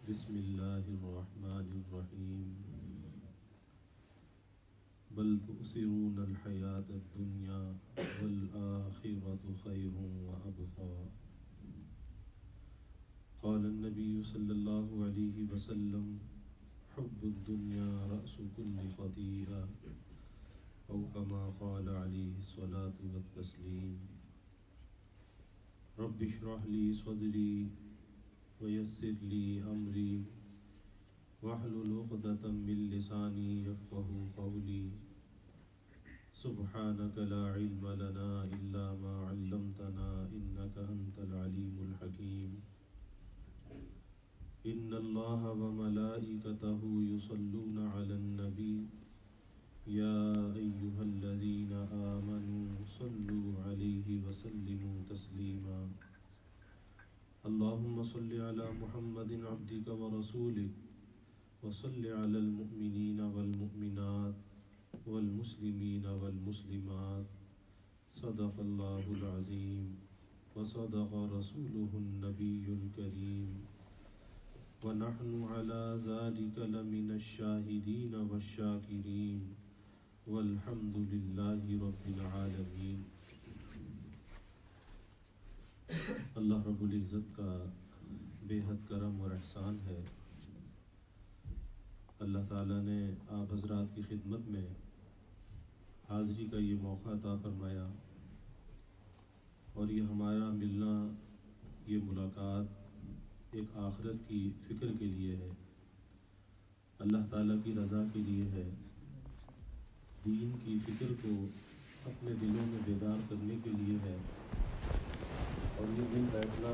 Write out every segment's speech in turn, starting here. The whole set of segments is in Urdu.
بسم اللہ الرحمن الرحیم بل تؤثرون الحیاة الدنیا والآخرة خیر وابقى قال النبی صلی اللہ علیہ وسلم حب الدنیا رأس كل خطیئة او کما قال علیہ الصلاة والتسلیم رب اشرح لی صدری ويسر لي أمري واحلل عقدة من لساني يفقهوا قولي سبحانك لا علم لنا إلا ما علمتنا إنك أنت العليم الحكيم إن الله وملائكته يصلون على النبي يا أيها الذين آمنوا صلوا عليه وسلموا تسليما اللهم صل على محمد عبدك ورسولك وصل على المؤمنين والمؤمنات والمسلمين والمسلمات صدق الله العظيم وصدق رسوله النبي الكريم ونحن على ذلك لمن الشاهدين والشاكرين والحمد لله رب العالمين۔ اللہ رب العزت کا بے حد کرم اور احسان ہے، اللہ تعالیٰ نے آپ حضرات کی خدمت میں حاضری کا یہ موقع عطا فرمایا، اور یہ ہمارا ملنا، یہ ملاقات ایک آخرت کی فکر کے لیے ہے، اللہ تعالیٰ کی رضا کے لیے ہے، دین کی فکر کو اپنے دلوں میں بیدار کرنے کے لیے ہے، اور یہ دن بیٹھنا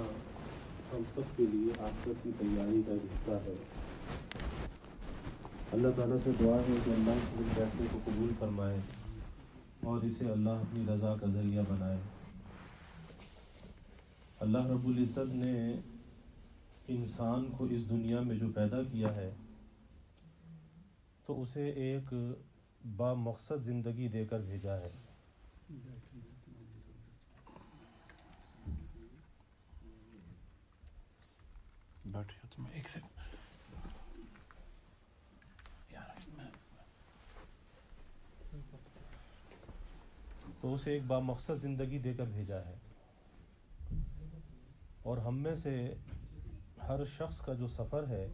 ہم سب کے لیے آخرت کی تیاری کا حصہ ہے۔ اللہ تعالیٰ سے دعا ہے کہ اللہ اس دن بیٹھنے کو قبول فرمائے اور اسے اللہ اپنی رضا کا ذریعہ بنائے۔ اللہ رب العزت نے انسان کو اس دنیا میں جو پیدا کیا ہے تو اسے ایک بامقصد زندگی دے کر بھیجا ہے۔ بیٹھے تو میں ایک سیکنڈ تو اسے ایک بامقصد زندگی دے کر بھیجا ہے، اور ہم میں سے ہر شخص کا جو سفر ہے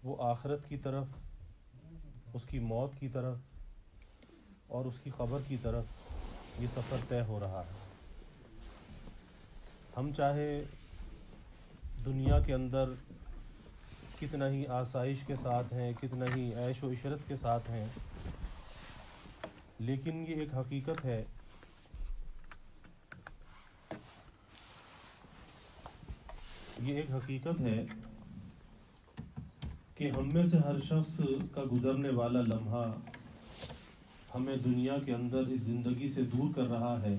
وہ آخرت کی طرف، اس کی موت کی طرف اور اس کی قبر کی طرف یہ سفر طے ہو رہا ہے۔ ہم چاہے دنیا کے اندر کتنا ہی آسائش کے ساتھ ہیں، کتنا ہی عیش و عشرت کے ساتھ ہیں، لیکن یہ ایک حقیقت ہے کہ ہم میں سے ہر شخص کا گزرنے والا لمحہ ہمیں دنیا کے اندر اس زندگی سے دور کر رہا ہے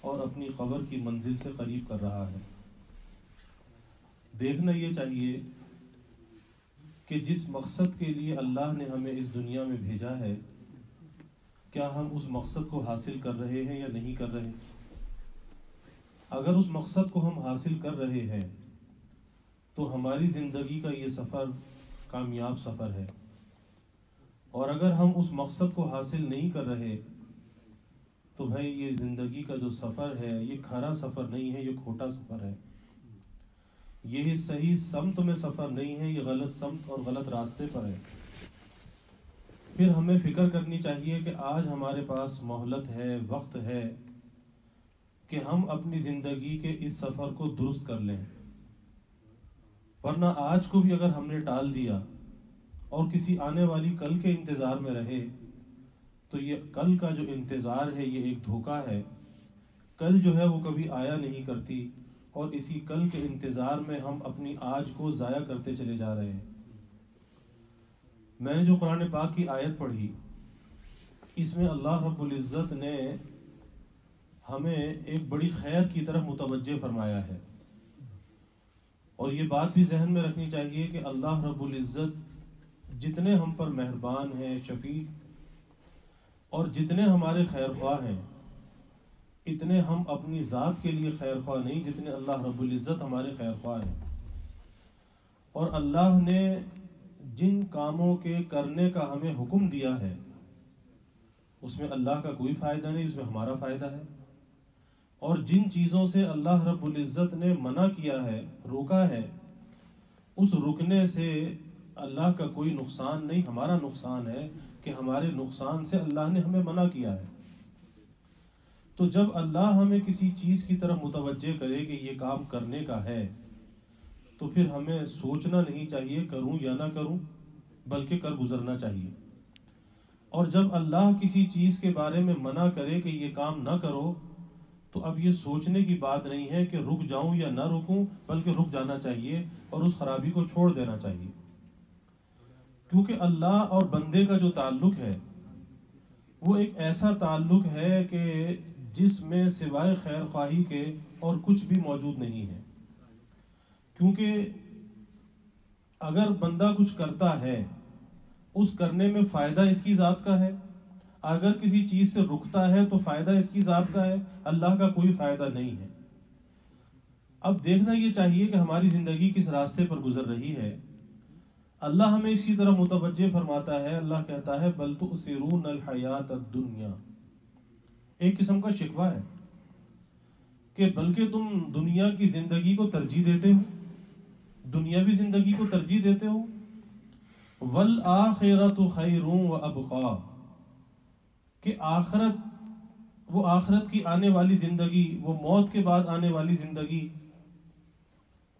اور اپنی قبر کی منزل سے قریب کر رہا ہے۔ دیکھنا یہ چاہیے کہ جس مقصد کے لیے اللہ نے ہمیں اس دنیا میں بھیجا ہے، کیا ہم اس مقصد کو حاصل کر رہے ہیں یا نہیں کر رہے؟ اگر اس مقصد کو ہم حاصل کر رہے ہیں تو ہماری زندگی کا یہ سفر کامیاب سفر ہے، اور اگر ہم اس مقصد کو حاصل نہیں کر رہے تو بھائی یہ زندگی کا جو سفر ہے یہ کھرا سفر نہیں ہے، یہ کھوٹا سفر ہے، یہ صحیح سمت میں سفر نہیں ہے، یہ غلط سمت اور غلط راستے پر ہے۔ پھر ہمیں فکر کرنی چاہیے کہ آج ہمارے پاس مہلت ہے، وقت ہے کہ ہم اپنی زندگی کے اس سفر کو درست کر لیں، ورنہ آج کو بھی اگر ہم نے ٹال دیا اور کسی آنے والی کل کے انتظار میں رہے تو یہ کل کا جو انتظار ہے یہ ایک دھوکہ ہے۔ کل جو ہے وہ کبھی آیا نہیں کرتی، اور اسی کل کے انتظار میں ہم اپنی آج کو ضائع کرتے چلے جا رہے ہیں۔ میں نے جو قرآن پاک کی آیت پڑھی، اس میں اللہ رب العزت نے ہمیں ایک بڑی خیر کی طرف متوجہ فرمایا ہے، اور یہ بات بھی ذہن میں رکھنی چاہیے کہ اللہ رب العزت جتنے ہم پر مہربان ہیں، شفیق، اور جتنے ہمارے خیر خواہ ہیں، اتنے ہم اپنی ذات کے لیے خیر خواہ نہیں جتنے اللہ رب العزت ہمارے خیر خواہ ہیں۔ اور اللہ نے جن کاموں کے کرنے کا ہمیں حکم دیا ہے اس میں اللہ کا کوئی فائدہ نہیں، اس میں ہمارا فائدہ ہے، اور جن چیزوں سے اللہ رب العزت نے منع کیا ہے، روکا ہے، اس رکنے سے اللہ کا کوئی نقصان نہیں، ہمارا نقصان ہے کہ ہمارے نقصان سے اللہ نے ہمیں منع کیا ہے۔ تو جب اللہ ہمیں کسی چیز کی طرف متوجہ کرے کہ یہ کام کرنے کا ہے تو پھر ہمیں سوچنا نہیں چاہیے کروں یا نہ کروں، بلکہ کر گزرنا چاہیے۔ اور جب اللہ کسی چیز کے بارے میں منع کرے کہ یہ کام نہ کرو تو اب یہ سوچنے کی بات نہیں ہے کہ رک جاؤں یا نہ رکوں، بلکہ رک جانا چاہیے اور اس خرابی کو چھوڑ دینا چاہیے، کیونکہ اللہ اور بندے کا جو تعلق ہے وہ ایک ایسا تعلق ہے کہ جس میں سوائے خیر خواہی کے اور کچھ بھی موجود نہیں ہے۔ کیونکہ اگر بندہ کچھ کرتا ہے اس کرنے میں فائدہ اس کی ذات کا ہے، اگر کسی چیز سے رکتا ہے تو فائدہ اس کی ذات کا ہے، اللہ کا کوئی فائدہ نہیں ہے۔ اب دیکھنا یہ چاہیے کہ ہماری زندگی کس راستے پر گزر رہی ہے۔ اللہ ہمیں اسی طرح متوجہ فرماتا ہے، اللہ کہتا ہے بل تؤثرون الحیات الدنیا، ایک قسم کا شکوہ ہے کہ بلکہ تم دنیا کی زندگی کو ترجیح دیتے ہو، دنیاوی زندگی کو ترجیح دیتے ہو، والآخرۃ خیر وابقی، کہ آخرت، وہ آخرت کی آنے والی زندگی، وہ موت کے بعد آنے والی زندگی،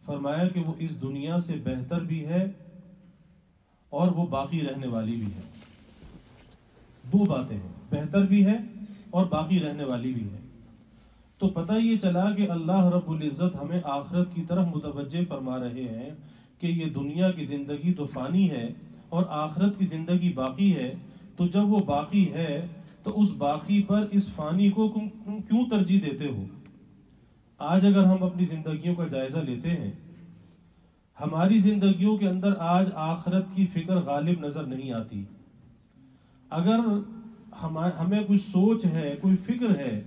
فرمایا کہ وہ اس دنیا سے بہتر بھی ہے اور وہ باقی رہنے والی بھی ہے۔ دو باتیں ہیں، بہتر بھی ہے اور باقی رہنے والی بھی ہے۔ تو پتہ یہ چلا کہ اللہ رب العزت ہمیں آخرت کی طرف متوجہ فرما رہے ہیں کہ یہ دنیا کی زندگی تو فانی ہے اور آخرت کی زندگی باقی ہے، تو جب وہ باقی ہے تو اس باقی پر اس فانی کو کیوں ترجیح دیتے ہو؟ آج اگر ہم اپنی زندگیوں کا جائزہ لیتے ہیں، ہماری زندگیوں کے اندر آج آخرت کی فکر غالب نظر نہیں آتی۔ اگر ہمیں کوئی سوچ ہے، کوئی فکر ہے،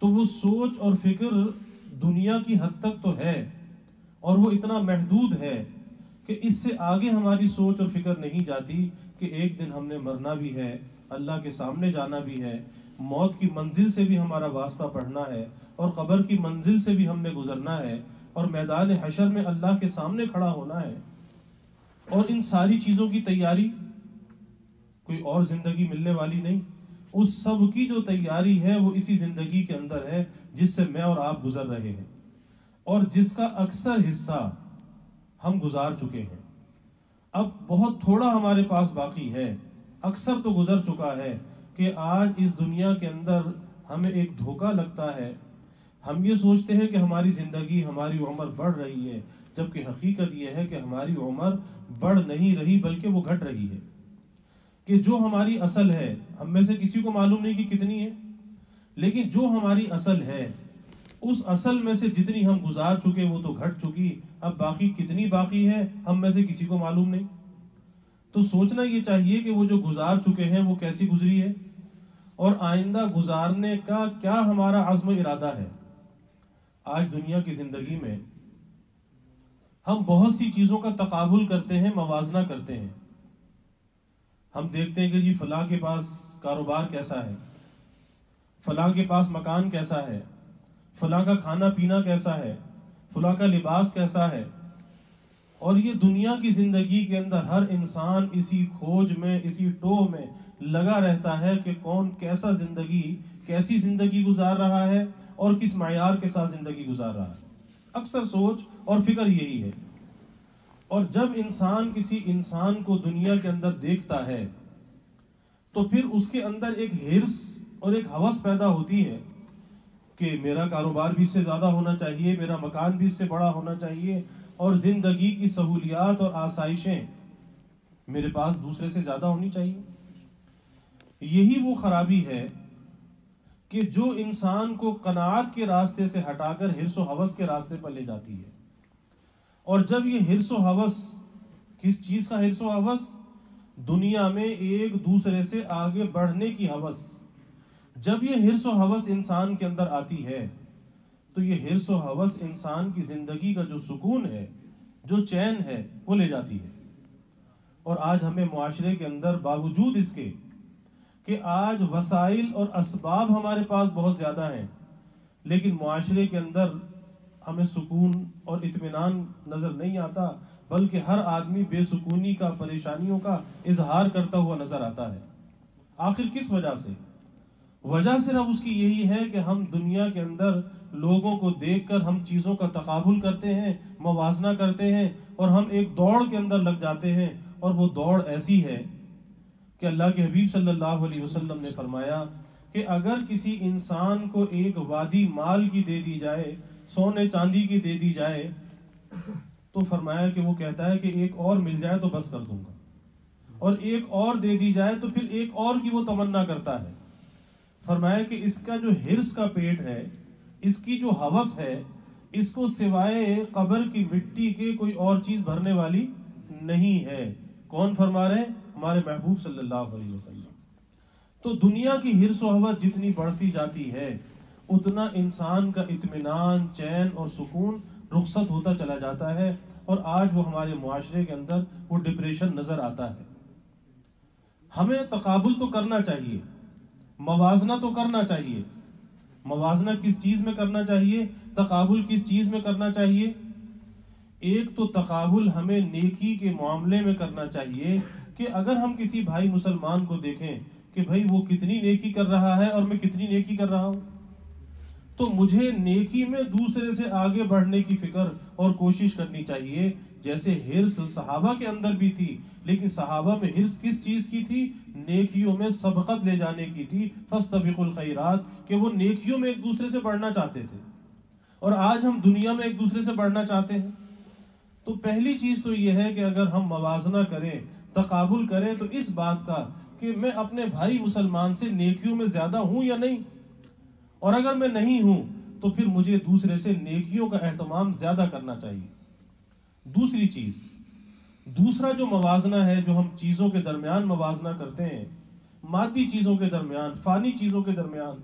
تو وہ سوچ اور فکر دنیا کی حد تک تو ہے اور وہ اتنا محدود ہے کہ اس سے آگے ہماری سوچ اور فکر نہیں جاتی کہ ایک دن ہم نے مرنا بھی ہے، اللہ کے سامنے جانا بھی ہے، موت کی منزل سے بھی ہمارا واسطہ پڑھنا ہے اور قبر کی منزل سے بھی ہم نے گزرنا ہے اور میدان حشر میں اللہ کے سامنے کھڑا ہونا ہے۔ اور ان ساری چیزوں کی تیاری کوئی اور زندگی ملنے والی نہیں، اس سب کی جو تیاری ہے وہ اسی زندگی کے اندر ہے جس سے میں اور آپ گزر رہے ہیں اور جس کا اکثر حصہ ہم گزار چکے ہیں۔ اب بہت تھوڑا ہمارے پاس باقی ہے، اکثر تو گزر چکا ہے کہ آج اس دنیا کے اندر ہمیں ایک دھوکہ لگتا ہے، ہم یہ سوچتے ہیں کہ ہماری زندگی، ہماری عمر بڑھ رہی ہے، جبکہ حقیقت یہ ہے کہ ہماری عمر بڑھ نہیں رہی بلکہ وہ گھٹ رہی ہے، کہ جو ہماری اصل ہے ہم میں سے کسی کو معلوم نہیں کہ کتنی ہے، لیکن جو ہماری اصل ہے اس اصل میں سے جتنی ہم گزار چکے وہ تو گھٹ چکی، اب باقی کتنی باقی ہے ہم میں سے کسی کو معلوم نہیں۔ تو سوچنا یہ چاہیے کہ وہ جو گزار چکے ہیں وہ کیسی گزری ہے اور آئندہ گزارنے کا کیا ہمارا عزم و ارادہ ہے۔ آج دنیا کی زندگی میں ہم بہت سی چیزوں کا تقابل کرتے ہیں، موازنہ کرتے ہیں۔ ہم دیکھتے ہیں کہ جی فلاں کے پاس کاروبار کیسا ہے، فلاں کے پاس مکان کیسا ہے، فلاں کا کھانا پینا کیسا ہے، فلاں کا لباس کیسا ہے، اور یہ دنیا کی زندگی کے اندر ہر انسان اسی کھوج میں، اسی ٹوہ میں لگا رہتا ہے کہ کون کیسا زندگی، کیسی زندگی گزار رہا ہے اور کس معیار کے ساتھ زندگی گزار رہا ہے۔ اکثر سوچ اور فکر یہی ہے۔ اور جب انسان کسی انسان کو دنیا کے اندر دیکھتا ہے تو پھر اس کے اندر ایک حرص اور ایک ہوس پیدا ہوتی ہے کہ میرا کاروبار بھی اس سے زیادہ ہونا چاہیے، میرا مکان بھی اس سے بڑا ہونا چاہیے، اور زندگی کی سہولیات اور آسائشیں میرے پاس دوسرے سے زیادہ ہونی چاہیے۔ یہی وہ خرابی ہے کہ جو انسان کو قناعت کے راستے سے ہٹا کر حرص و ہوس کے راستے پر لے جاتی ہے۔ اور جب یہ حرص و ہوس، کس چیز کا حرص و ہوس؟ دنیا میں ایک دوسرے سے آگے بڑھنے کی ہوس، جب یہ حرص و ہوس انسان کے اندر آتی ہے تو یہ حرص و ہوس انسان کی زندگی کا جو سکون ہے جو چین ہے وہ لے جاتی ہے۔ اور آج ہمیں معاشرے کے اندر باوجود اس کے کہ آج وسائل اور اسباب ہمارے پاس بہت زیادہ ہیں، لیکن معاشرے کے اندر ہمیں سکون اور اطمینان نظر نہیں آتا، بلکہ ہر آدمی بے سکونی کا، پریشانیوں کا اظہار کرتا ہوا نظر آتا ہے۔ آخر کس وجہ سے؟ وجہ صرف اس کی یہی ہے کہ ہم دنیا کے اندر لوگوں کو دیکھ کر ہم چیزوں کا تقابل کرتے ہیں، موازنہ کرتے ہیں، اور ہم ایک دوڑ کے اندر لگ جاتے ہیں، اور وہ دوڑ ایسی ہے کہ اللہ کے حبیب صلی اللہ علیہ وسلم نے فرمایا کہ اگر کسی انسان کو ایک وادی مال کی دے دی جائے، سونے چاندی کی دے دی جائے، تو فرمایا کہ وہ کہتا ہے کہ ایک اور مل جائے تو بس کر دوں گا، اور ایک اور دے دی جائے تو پھر ایک اور کی وہ تمنا کرتا ہے۔ فرمایا کہ اس کا جو ہرس کا پیٹ ہے، اس کی جو ہوس ہے، اس کو سوائے قبر کی مٹی کے کوئی اور چیز بھرنے والی نہیں ہے۔ کون فرما رہے ہیں؟ ہمارے محبوب صلی اللہ علیہ وسلم۔ تو دنیا کی ہرس و ہوس جتنی بڑھتی جاتی ہے، اتنا انسان کا اطمینان، چین اور سکون رخصت ہوتا چلا جاتا ہے، اور آج وہ ہمارے معاشرے کے اندر وہ ڈپریشن نظر آتا ہے۔ ہمیں تقابل تو کرنا چاہیے، موازنہ تو کرنا چاہیے۔ موازنہ کس چیز میں کرنا چاہیے؟ تقابل کس چیز میں کرنا چاہیے؟ ایک تو تقابل ہمیں نیکی کے معاملے میں کرنا چاہیے کہ اگر ہم کسی بھائی مسلمان کو دیکھیں کہ بھائی وہ کتنی نیکی کر رہا ہے اور میں کتنی نیکی کر رہا ہوں، تو مجھے نیکی میں دوسرے سے آگے بڑھنے کی فکر اور کوشش کرنی چاہیے۔ جیسے ہرس صحابہ کے اندر بھی تھی، لیکن صحابہ میں ہرس کس چیز کی تھی؟ نیکیوں میں سبقت لے جانے کی تھی، فاستبقوا الخیرات، کہ وہ نیکیوں میں ایک دوسرے سے بڑھنا چاہتے تھے۔ اور آج ہم دنیا میں ایک دوسرے سے بڑھنا چاہتے ہیں۔ تو پہلی چیز تو یہ ہے کہ اگر ہم موازنہ کریں، تقابل کریں، تو اس بات کا کہ میں اپنے بھائی مسلمان سے نیکیوں میں زیادہ ہوں یا نہیں، اور اگر میں نہیں ہوں تو پھر مجھے دوسرے سے نیکیوں کا اہتمام زیادہ کرنا چاہیے۔ دوسری چیز، دوسرا جو موازنہ ہے، جو ہم چیزوں کے درمیان موازنہ کرتے ہیں، مادی چیزوں کے درمیان، فانی چیزوں کے درمیان،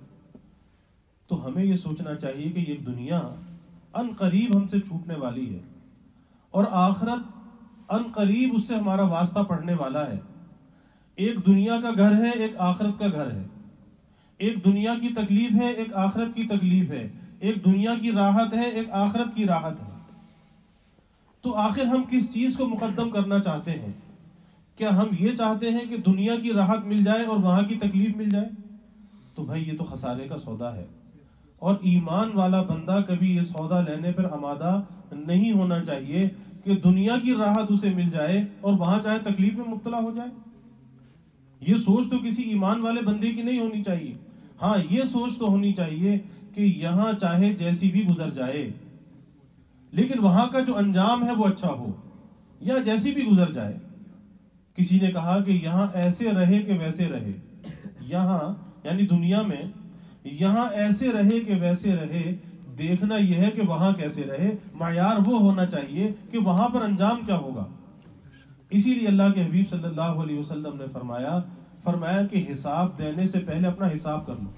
تو ہمیں یہ سوچنا چاہیے کہ یہ دنیا ان قریب ہم سے چھوٹنے والی ہے، اور آخرت ان قریب اس سے ہمارا واسطہ پڑھنے والا ہے۔ ایک دنیا کا گھر ہے، ایک آخرت کا گھر ہے۔ ایک دنیا کی تکلیف ہے، ایک آخرت کی تکلیف ہے۔ ایک دنیا کی راحت ہے، ایک آخرت کی راحت ہے۔ تو آخر ہم کس چیز کو مقدم کرنا چاہتے ہیں؟ کیا ہم یہ چاہتے ہیں کہ دنیا کی راحت مل جائے اور وہاں کی تکلیف مل جائے؟ تو بھائی یہ تو خسارے کا سودا ہے، اور ایمان والا بندہ کبھی یہ سودا لینے پر آمادہ نہیں ہونا چاہیے کہ دنیا کی راحت اسے مل جائے اور وہاں چاہے تکلیف میں مبتلا ہو جائے۔ یہ سوچ تو کسی ایمان والے بندے کی نہیں ہونی چاہیے۔ ہاں، یہ سوچ تو ہونی چاہیے کہ یہاں چاہے جیسی بھی گزر جائے، لیکن وہاں کا جو انجام ہے وہ اچھا ہو، یا جیسی بھی گزر جائے۔ کسی نے کہا کہ یہاں ایسے رہے کہ ویسے رہے، یہاں یعنی دنیا میں یہاں ایسے رہے کہ ویسے رہے، دیکھنا یہ ہے کہ وہاں کیسے رہے۔ معیار وہ ہونا چاہیے کہ وہاں پر انجام کیا ہوگا۔ اسی لیے اللہ کے حبیب صلی اللہ علیہ وسلم نے فرمایا کہ حساب دینے سے پہلے اپنا حساب کر لو،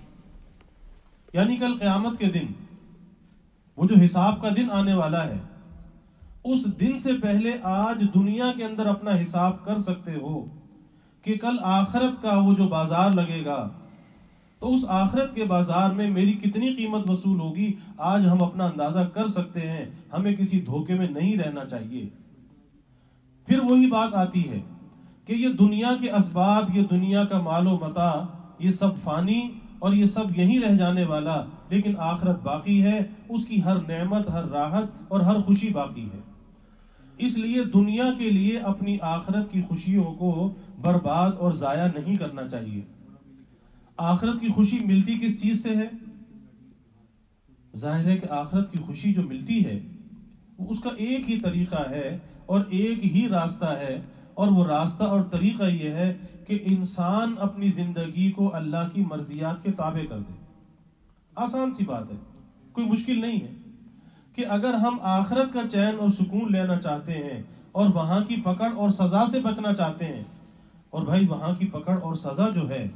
یعنی کل قیامت کے دن، وہ جو حساب کا دن آنے والا ہے، اس دن سے پہلے آج دنیا کے اندر اپنا حساب کر سکتے ہو کہ کل آخرت کا وہ جو بازار لگے گا، تو اس آخرت کے بازار میں میری کتنی قیمت وصول ہوگی، آج ہم اپنا اندازہ کر سکتے ہیں۔ ہمیں کسی دھوکے میں نہیں رہنا چاہیے۔ پھر وہی بات آتی ہے کہ یہ دنیا کے اسباب، یہ دنیا کا مال و متاع، یہ سب فانی اور یہ سب یہیں رہ جانے والا، لیکن آخرت باقی ہے، اس کی ہر نعمت، ہر راحت اور ہر خوشی باقی ہے۔ اس لیے دنیا کے لیے اپنی آخرت کی خوشیوں کو برباد اور ضائع نہیں کرنا چاہیے۔ آخرت کی خوشی ملتی کس چیز سے ہے؟ ظاہر ہے کہ آخرت کی خوشی جو ملتی ہے اس کا ایک ہی طریقہ ہے اور ایک ہی راستہ ہے، اور وہ راستہ اور طریقہ یہ ہے کہ انسان اپنی زندگی کو اللہ کی مرضیات کے تابع کر دے۔ آسان سی بات ہے، کوئی مشکل نہیں ہے کہ اگر ہم آخرت کا چین اور سکون لینا چاہتے ہیں اور وہاں کی پکڑ اور سزا سے بچنا چاہتے ہیں، اور بھائی وہاں کی پکڑ اور سزا جو ہے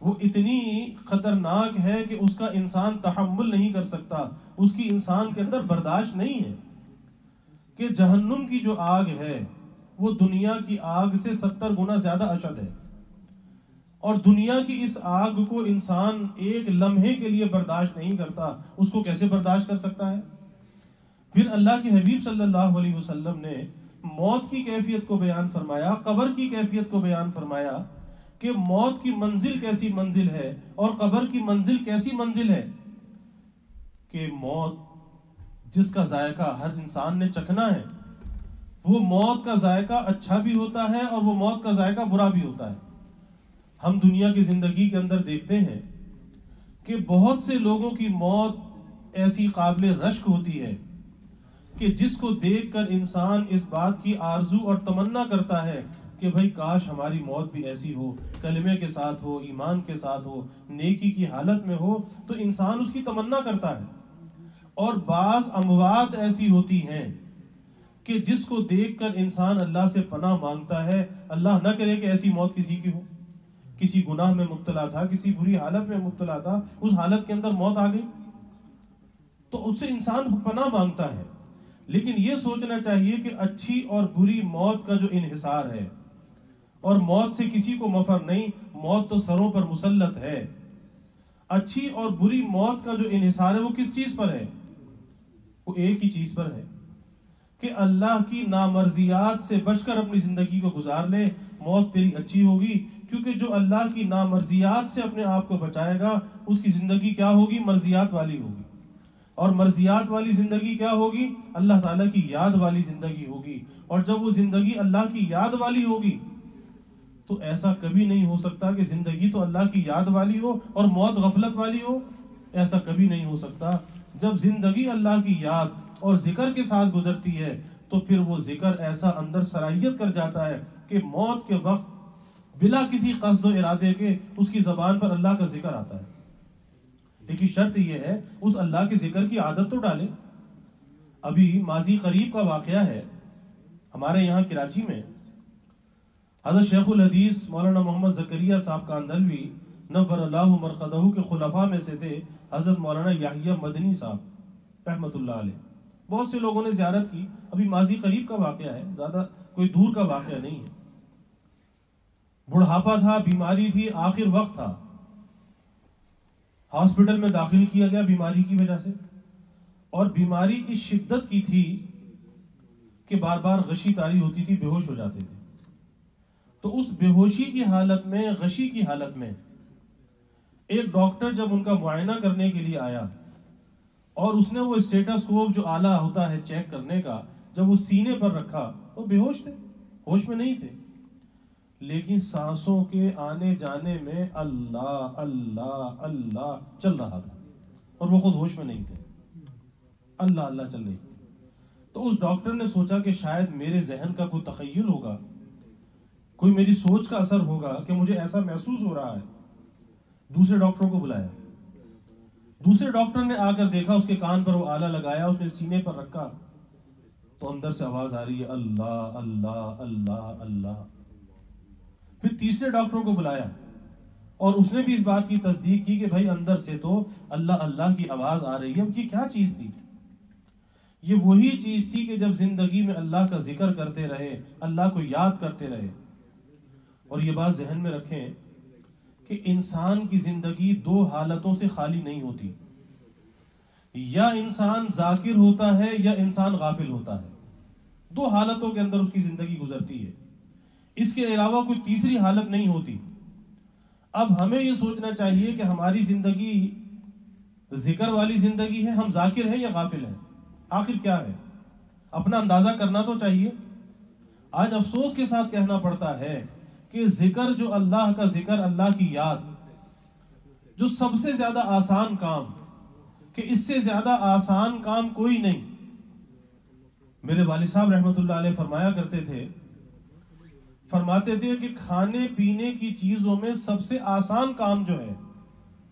وہ اتنی خطرناک ہے کہ اس کا انسان تحمل نہیں کر سکتا، اس کی انسان کے اندر برداشت نہیں ہے۔ کہ جہنم کی جو آگ ہے وہ دنیا کی آگ سے 70 گنا زیادہ اشد ہے، اور دنیا کی اس آگ کو انسان ایک لمحے کے لیے برداشت نہیں کرتا، اس کو کیسے برداشت کر سکتا ہے؟ پھر اللہ کے حبیب صلی اللہ علیہ وسلم نے موت کی کیفیت کو بیان فرمایا، قبر کی کیفیت کو بیان فرمایا کہ موت کی منزل کیسی منزل ہے اور قبر کی منزل کیسی منزل ہے، کہ موت جس کا ذائقہ ہر انسان نے چکھنا ہے، وہ موت کا ذائقہ اچھا بھی ہوتا ہے اور وہ موت کا ذائقہ برا بھی ہوتا ہے۔ ہم دنیا کی زندگی کے اندر دیکھتے ہیں کہ بہت سے لوگوں کی موت ایسی قابل رشک ہوتی ہے کہ جس کو دیکھ کر انسان اس بات کی آرزو اور تمنا کرتا ہے کہ بھئی کاش ہماری موت بھی ایسی ہو، کلمے کے ساتھ ہو، ایمان کے ساتھ ہو، نیکی کی حالت میں ہو، تو انسان اس کی تمنا کرتا ہے۔ اور بعض اموات ایسی ہوتی ہیں کہ جس کو دیکھ کر انسان اللہ سے پناہ مانگتا ہے، اللہ نہ کرے کہ ایسی موت کسی کی ہو، کسی گناہ میں مبتلا تھا، کسی بری حالت میں مبتلا تھا، اس حالت کے اندر موت آ گئی تو اس سے انسان پناہ مانگتا ہے۔ لیکن یہ سوچنا چاہیے کہ اچھی اور بری موت کا جو انحصار ہے، اور موت سے کسی کو مفر نہیں، موت تو سروں پر مسلط ہے، اچھی اور بری موت کا جو انحصار ہے وہ کس چیز پر ہے؟ وہ ایک ہی چیز پر ہے کہ اللہ کی نامرضیات سے بچ کر اپنی زندگی کو گزار لے، موت تیری اچھی ہوگی، کیونکہ جو اللہ کی نامرضیات سے اپنے آپ کو بچائے گا اس کی زندگی کیا ہوگی؟ مرضیات والی ہوگی، اور مرضیات والی زندگی کیا ہوگی؟ اللہ تعالیٰ کی یاد والی زندگی ہوگی، اور جب وہ زندگی اللہ کی یاد والی ہوگی تو ایسا کبھی نہیں ہو سکتا کہ زندگی تو اللہ کی یاد والی ہو اور موت غفلت والی ہو، ایسا کبھی نہیں ہو سکتا۔ جب زندگی اللہ کی یاد اور ذکر کے ساتھ گزرتی ہے تو پھر وہ ذکر ایسا اندر صلاحیت کر جاتا ہے کہ موت کے وقت بلا کسی قصد و ارادے کے اس کی زبان پر اللہ کا ذکر آتا ہے۔ لیکن شرط یہ ہے اس اللہ کے ذکر کی عادت تو ڈالے۔ ابھی ماضی قریب کا واقعہ ہے، ہمارے یہاں کراچی میں حضرت شیخ الحدیث مولانا محمد زکریا صاحب کاندھلوی نور اللہ مرقدہ کے خلفاء میں سے تھے حضرت مولانا یحییٰ مدنی صاحب رحمۃ اللہ علیہ۔ بہت سے لوگوں نے زیارت کی، ابھی ماضی قریب کا واقعہ ہے، زیادہ کوئی دور کا واقعہ نہیں ہے۔ بڑھاپا تھا، بیماری تھی، آخر وقت تھا، ہاسپٹل میں داخل کیا گیا بیماری کی وجہ سے، اور بیماری اس شدت کی تھی کہ بار بار غشی طاری ہوتی تھی، بے ہوش ہو جاتے تھے۔ تو اس بے ہوشی کی حالت میں، غشی کی حالت میں ایک ڈاکٹر جب ان کا معائنہ کرنے کے لیے آیا اور اس نے وہ اسٹیٹاسکوپ جو آلہ ہوتا ہے چیک کرنے کا جب وہ سینے پر رکھا تو بے ہوش تھے، ہوش میں نہیں تھے، لیکن سانسوں کے آنے جانے میں اللہ اللہ اللہ چل رہا تھا اور وہ خود ہوش میں نہیں تھے، اللہ اللہ چل رہی تھی۔ تو اس ڈاکٹر نے سوچا کہ شاید میرے ذہن کا کوئی تخیل ہوگا، کوئی میری سوچ کا اثر ہوگا کہ مجھے ایسا محسوس ہو رہا ہے۔ دوسرے ڈاکٹروں کو بلایا، دوسرے ڈاکٹر نے آ کر دیکھا، اس کے کان پر وہ آلہ لگایا، اس نے سینے پر رکھا تو اندر سے آواز آ رہی ہے اللہ اللہ اللہ اللہ۔ پھر تیسرے ڈاکٹروں کو بلایا اور اس نے بھی اس بات کی تصدیق کی کہ بھائی اندر سے تو اللہ اللہ کی آواز آ رہی ہے۔ اب یہ کیا چیز تھی؟ یہ وہی چیز تھی کہ جب زندگی میں اللہ کا ذکر کرتے رہے، اللہ کو یاد کرتے رہے۔ اور یہ بات ذہن میں رکھیں کہ انسان کی زندگی دو حالتوں سے خالی نہیں ہوتی، یا انسان ذاکر ہوتا ہے یا انسان غافل ہوتا ہے، دو حالتوں کے اندر اس کی زندگی گزرتی ہے، اس کے علاوہ کوئی تیسری حالت نہیں ہوتی۔ اب ہمیں یہ سوچنا چاہیے کہ ہماری زندگی ذکر والی زندگی ہے، ہم ذاکر ہیں یا غافل ہیں؟ آخر کیا ہے؟ اپنا اندازہ کرنا تو چاہیے۔ آج افسوس کے ساتھ کہنا پڑتا ہے کہ ذکر جو اللہ کا ذکر، اللہ کی یاد، جو سب سے زیادہ آسان کام، کہ اس سے زیادہ آسان کام کوئی نہیں۔ میرے والد صاحب رحمۃ اللہ علیہ فرمایا کرتے تھے، فرماتے تھے کہ کھانے پینے کی چیزوں میں سب سے آسان کام جو ہے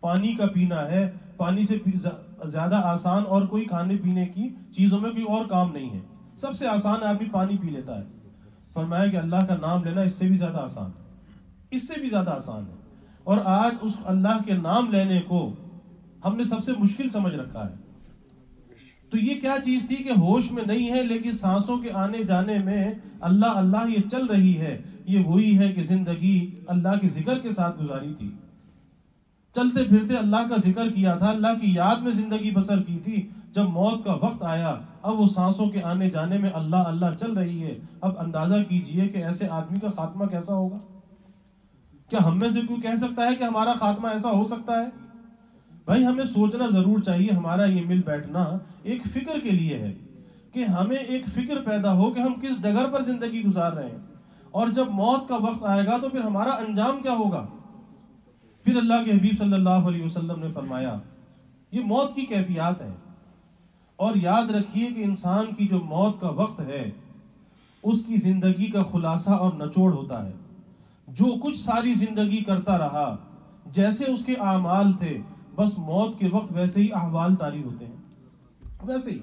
پانی کا پینا ہے، پانی سے زیادہ آسان اور کوئی کھانے پینے کی چیزوں میں کوئی اور کام نہیں ہے، سب سے آسان آدمی پانی پی لیتا ہے۔ فرمایا کہ اللہ کا نام لینا اس سے بھی زیادہ آسان ہے، اس سے بھی زیادہ آسان ہے، اور آج اس اللہ کے نام لینے کو ہم نے سب سے مشکل سمجھ رکھا ہے۔ تو یہ کیا چیز تھی کہ ہوش میں نہیں ہے لیکن سانسوں کے آنے جانے میں اللہ اللہ یہ چل رہی ہے. یہ وہی ہے کہ زندگی اللہ کے ذکر کے ساتھ گزاری تھی, چلتے پھرتے اللہ کا ذکر کیا تھا, اللہ کی یاد میں زندگی بسر کی تھی. جب موت کا وقت آیا اب وہ سانسوں کے آنے جانے میں اللہ اللہ چل رہی ہے. اب اندازہ کیجئے کہ ایسے آدمی کا خاتمہ کیسا ہوگا. کیا ہم میں سے کوئی کہہ سکتا ہے کہ ہمارا خاتمہ ایسا ہو سکتا ہے؟ بھائی ہمیں سوچنا ضرور چاہیے. ہمارا یہ مل بیٹھنا ایک فکر کے لیے ہے کہ ہمیں ایک فکر پیدا ہو کہ ہم کس ڈگر پر زندگی گزار رہے ہیں, اور جب موت کا وقت آئے گا تو پھر ہمارا انجام کیا ہوگا. پھر اللہ کے حبیب صلی اللہ علیہ وسلم نے فرمایا یہ موت کی کیفیات ہے, اور یاد رکھیے کہ انسان کی جو موت کا وقت ہے اس کی زندگی کا خلاصہ اور نچوڑ ہوتا ہے. جو کچھ ساری زندگی کرتا رہا, جیسے اس کے اعمال تھے, بس موت کے وقت ویسے ہی احوال طاری ہوتے ہیں. ویسے ہی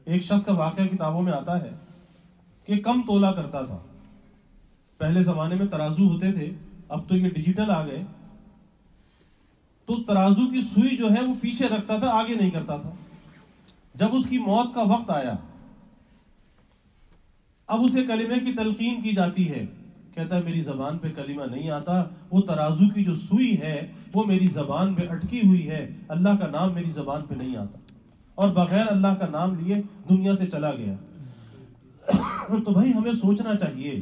ایک شخص کا واقعہ کتابوں میں آتا ہے کہ کم تولا کرتا تھا. پہلے زمانے میں ترازو ہوتے تھے, اب تو یہ ڈیجیٹل آ گئے. تو ترازو کی سوئی جو ہے وہ پیچھے رکھتا تھا, آگے نہیں کرتا تھا. جب اس کی موت کا وقت آیا, اب اسے کلمے کی تلقین کی جاتی ہے, کہتا ہے میری زبان پہ کلمہ نہیں آتا, وہ ترازو کی جو سوئی ہے وہ میری زبان پہ اٹکی ہوئی ہے, اللہ کا نام میری زبان پہ نہیں آتا, اور بغیر اللہ کا نام لیے دنیا سے چلا گیا. تو بھائی ہمیں سوچنا چاہیے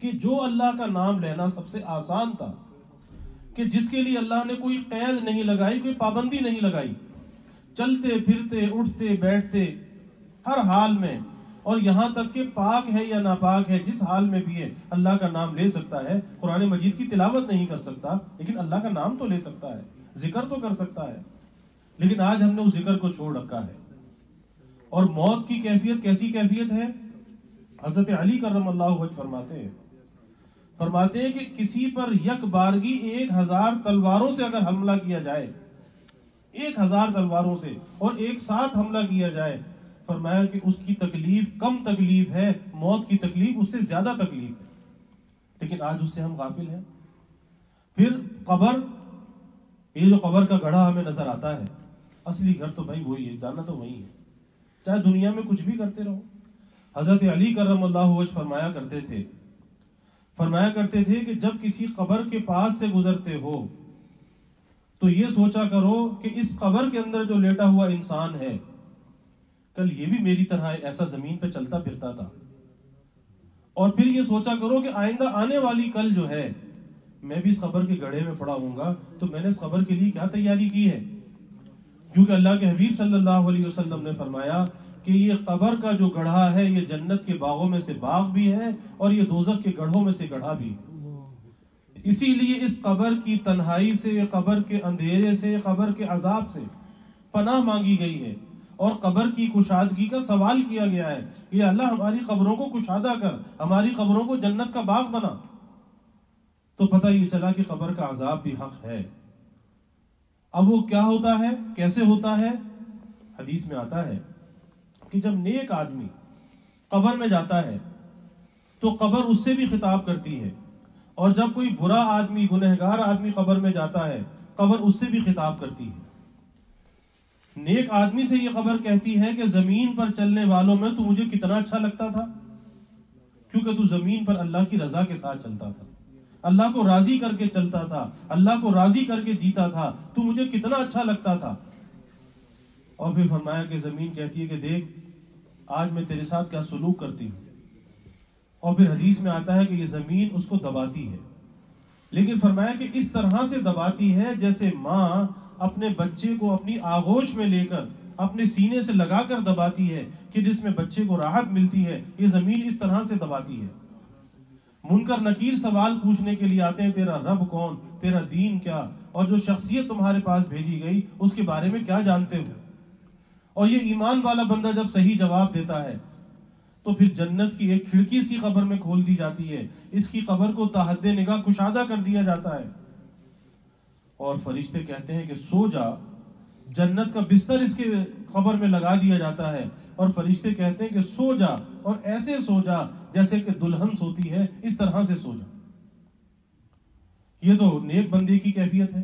کہ جو اللہ کا نام لینا سب سے آسان تھا, کہ جس کے لیے اللہ نے کوئی قید نہیں لگائی, کوئی پابندی نہیں لگائی, چلتے پھرتے اٹھتے بیٹھتے ہر حال میں, اور یہاں تک کہ پاک ہے یا ناپاک ہے, جس حال میں بھی ہے اللہ کا نام لے سکتا ہے. قرآن مجید کی تلاوت نہیں کر سکتا لیکن اللہ کا نام تو لے سکتا ہے, ذکر تو کر سکتا ہے. لیکن آج ہم نے اس ذکر کو چھوڑ رکھا ہے. اور موت کی کیفیت کیسی کیفیت ہے؟ حضرت علی کرم اللہ وجہ فرماتے ہیں کہ کسی پر یک بارگی 1000 تلواروں سے اگر حملہ کیا جائے, 1000 تلواروں سے, اور ایک ساتھ حملہ کیا جائے, فرمایا کہ اس کی تکلیف کم تکلیف ہے, موت کی تکلیف اس سے زیادہ تکلیف ہے. لیکن آج اس سے ہم غافل ہیں. پھر قبر, یہ جو قبر کا گڑھا ہمیں نظر آتا ہے, اصلی گھر تو بھائی وہی ہے, جانا تو وہی ہے, چاہے دنیا میں کچھ بھی کرتے رہو. حضرت علی کرم اللہ وجہ فرمایا کرتے تھے کہ جب کسی قبر کے پاس سے گزرتے ہو تو یہ سوچا کرو کہ اس قبر کے اندر جو لیٹا ہوا انسان ہے کل یہ بھی میری طرح ایسا زمین پہ چلتا پھرتا تھا. اور پھر یہ سوچا کرو کہ آئندہ آنے والی کل جو ہے میں بھی اس قبر کے گڑھے میں پڑا ہوں گا, تو میں نے اس قبر کے لیے کیا تیاری کی ہے. کیونکہ اللہ کے حبیب صلی اللہ علیہ وسلم نے فرمایا کہ یہ قبر کا جو گڑھا ہے یہ جنت کے باغوں میں سے باغ بھی ہے اور یہ دوزخ کے گڑھوں میں سے گڑھا بھی ہے. اسی لیے اس قبر کی تنہائی سے, قبر کے اندھیرے سے, قبر کے عذاب سے پناہ مانگی گئی ہے, اور قبر کی کشادگی کا سوال کیا گیا ہے کہ اللہ ہماری قبروں کو کشادہ کر, ہماری قبروں کو جنت کا باغ بنا. تو پتہ یہ چلا کہ قبر کا عذاب بھی حق ہے. اب وہ کیا ہوتا ہے, کیسے ہوتا ہے؟ حدیث میں آتا ہے کہ جب نیک آدمی قبر میں جاتا ہے تو قبر اس سے بھی خطاب کرتی ہے, اور جب کوئی برا آدمی, گنہگار آدمی قبر میں جاتا ہے قبر اس سے بھی خطاب کرتی ہے. نیک آدمی سے یہ قبر کہتی ہے کہ زمین پر چلنے والوں میں تو مجھے کتنا اچھا لگتا تھا, کیونکہ تو زمین پر اللہ کی رضا کے ساتھ چلتا تھا, اللہ کو راضی کر کے چلتا تھا, اللہ کو راضی کر کے جیتا تھا, تو مجھے کتنا اچھا لگتا تھا. اور پھر فرمایا کہ زمین کہتی ہے کہ دیکھ آج میں تیرے ساتھ کیا سلوک کرتی ہوں. اور پھر حدیث میں آتا ہے کہ یہ زمین اس کو دباتی ہے, لیکن فرمایا کہ اس طرح سے دباتی ہے جیسے ماں اپنے بچے کو اپنی آغوش میں لے کر اپنے سینے سے لگا کر دباتی ہے کہ جس میں بچے کو راحت ملتی ہے. یہ زمین اس طرح سے دباتی ہے. منکر نکیر سوال پوچھنے کے لیے آتے ہیں, تیرا رب کون, تیرا دین کیا, اور جو شخصیت تمہارے پاس بھیجی گئی اس کے بارے میں کیا جانتے ہو. اور یہ ایمان والا بندہ جب صحیح جواب دیتا ہے تو پھر جنت کی ایک کھڑکی اس کی قبر میں کھول دی جاتی ہے, اس کی قبر کو تحت نگاہ کشادہ کر دیا جاتا ہے, اور فرشتے کہتے ہیں کہ سو جا. جنت کا بستر اس کے قبر میں لگا دیا جاتا ہے, اور فرشتے کہتے ہیں کہ سو جا, اور ایسے سو جا جیسے کہ دلہن سوتی ہے, اس طرح سے سو جا. یہ تو نیک بندے کی کیفیت ہے.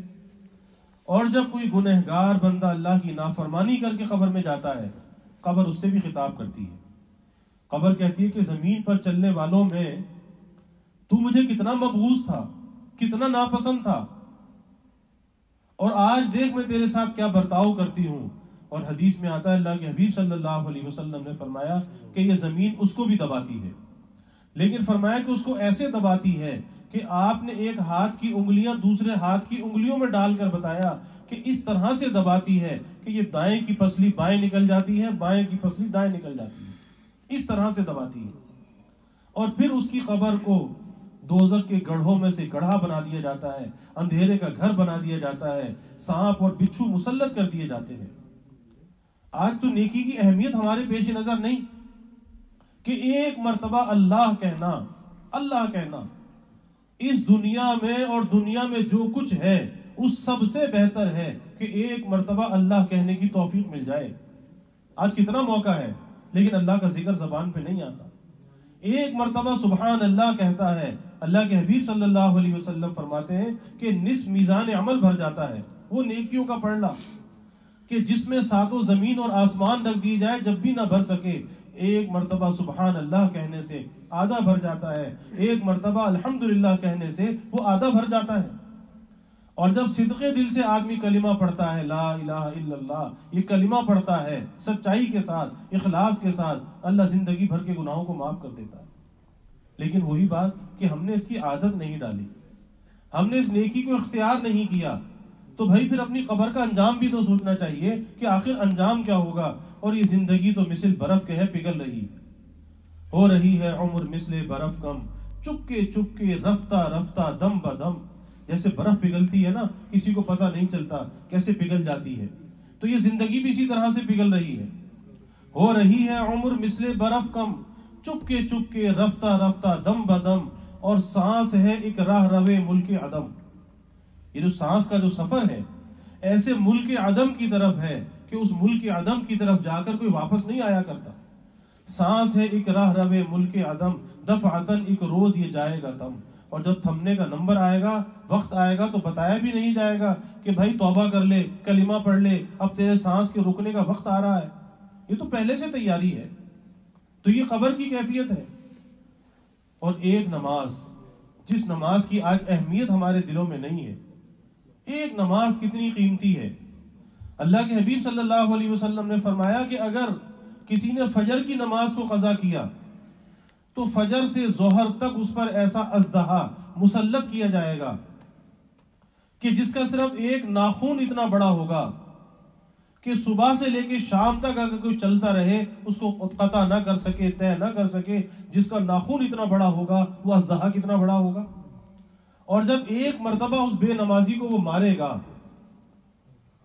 اور جب کوئی گنہگار بندہ اللہ کی نافرمانی کر کے قبر میں جاتا ہے قبر اس سے بھی خطاب کرتی ہے. قبر کہتی ہے کہ زمین پر چلنے والوں میں تو مجھے کتنا مبغوض تھا، کتنا ناپسند تھا، اور آج دیکھ میں تیرے ساتھ کیا برتاؤ کرتی ہوں. اور حدیث میں آتا ہے اللہ کے حبیب صلی اللہ علیہ وسلم نے فرمایا کہ یہ زمین اس کو بھی دباتی ہے، لیکن فرمایا کہ اس کو ایسے دباتی ہے کہ آپ نے ایک ہاتھ کی انگلیاں دوسرے ہاتھ کی انگلیوں میں ڈال کر بتایا کہ اس طرح سے دباتی ہے کہ یہ دائیں کی پسلی بائیں نکل جاتی ہے، بائیں کی پسلی دائیں نکل جاتی ہے، اس طرح سے دباتی ہے. اور پھر اس کی قبر کو دوزخ کے گڑھوں میں سے گڑھا بنا دیا جاتا ہے، اندھیرے کا گھر بنا دیا جاتا ہے، سانپ اور بچھو مسلط کر دیے جاتے ہیں. آج تو نیکی کی اہمیت ہمارے پیش نظر نہیں کہ ایک مرتبہ اللہ کہنا اس دنیا میں اور دنیا میں جو کچھ ہے اس سب سے بہتر ہے کہ ایک مرتبہ اللہ کہنے کی توفیق مل جائے. آج کتنا موقع ہے لیکن اللہ کا ذکر زبان پہ نہیں آتا. ایک مرتبہ سبحان اللہ کہتا ہے، اللہ کے حبیب صلی اللہ علیہ وسلم فرماتے ہیں کہ نصف میزان عمل بھر جاتا ہے. وہ نیکیوں کا پڑھنا کہ جس میں ساتوں زمین اور آسمان رکھ دی جائے جب بھی نہ بھر سکے، ایک مرتبہ سبحان اللہ کہنے سے آدھا بھر جاتا ہے، ایک مرتبہ الحمدللہ کہنے سے وہ آدھا بھر جاتا ہے. اور جب صدقے دل سے آدمی کلمہ پڑھتا ہے، لا الہ الا اللہ، یہ کلمہ پڑھتا ہے سچائی کے ساتھ، اخلاص کے ساتھ، اللہ زندگی بھر کے گناہوں کو معاف کر دیتا ہے. لیکن وہی بات کہ ہم نے اس کی عادت نہیں ڈالی، ہم نے اس نیکی کو اختیار نہیں کیا، تو بھائی پھر اپنی قبر کا انجام بھی تو سوچنا چاہیے کہ آخر انجام کیا ہوگا. اور یہ زندگی تو مثل برف کے ہے، پگھل رہی ہو رہی ہے عمر مثل برف کم، چپکے رفتہ رفتہ دم بدم. جیسے برف پگھلتی ہے نا، کسی کو پتہ نہیں چلتا کیسے پگھل جاتی ہے، تو یہ زندگی بھی اسی طرح سے پگھل رہی ہے. ہو رہی ہے عمر مثل برف کم، چپکے رفتہ رفتہ دم بدم، اور سانس ہے ایک راہ روے ملک عدم. یہ جو سانس کا جو سفر ہے ایسے ملک عدم کی طرف ہے کہ اس ملک عدم کی طرف جا کر کوئی واپس نہیں آیا کرتا. سانس ہے ایک راہ روے ملک عدم، دفعتن ایک روز یہ جائے گا تم. اور جب تھمنے کا نمبر آئے گا، وقت آئے گا، تو بتایا بھی نہیں جائے گا کہ بھائی توبہ کر لے، کلمہ پڑھ لے، اب تیرے سانس کے رکنے کا وقت آ رہا ہے. یہ تو پہلے سے تیاری ہے. تو یہ قبر کی کیفیت ہے. اور ایک نماز، جس نماز کی آج اہمیت ہمارے دلوں میں نہیں ہے، ایک نماز کتنی قیمتی ہے. اللہ کے حبیب صلی اللہ علیہ وسلم نے فرمایا کہ اگر کسی نے فجر کی نماز کو قضا کیا تو فجر سے ظہر تک اس پر ایسا ازدہا مسلط کیا جائے گا کہ جس کا صرف ایک ناخن اتنا بڑا ہوگا کہ صبح سے لے کے شام تک اگر کوئی چلتا رہے اس کو قطع نہ کر سکے، طے نہ کر سکے. جس کا ناخن اتنا بڑا ہوگا وہ ازدہا کتنا بڑا ہوگا. اور جب ایک مرتبہ اس بے نمازی کو وہ مارے گا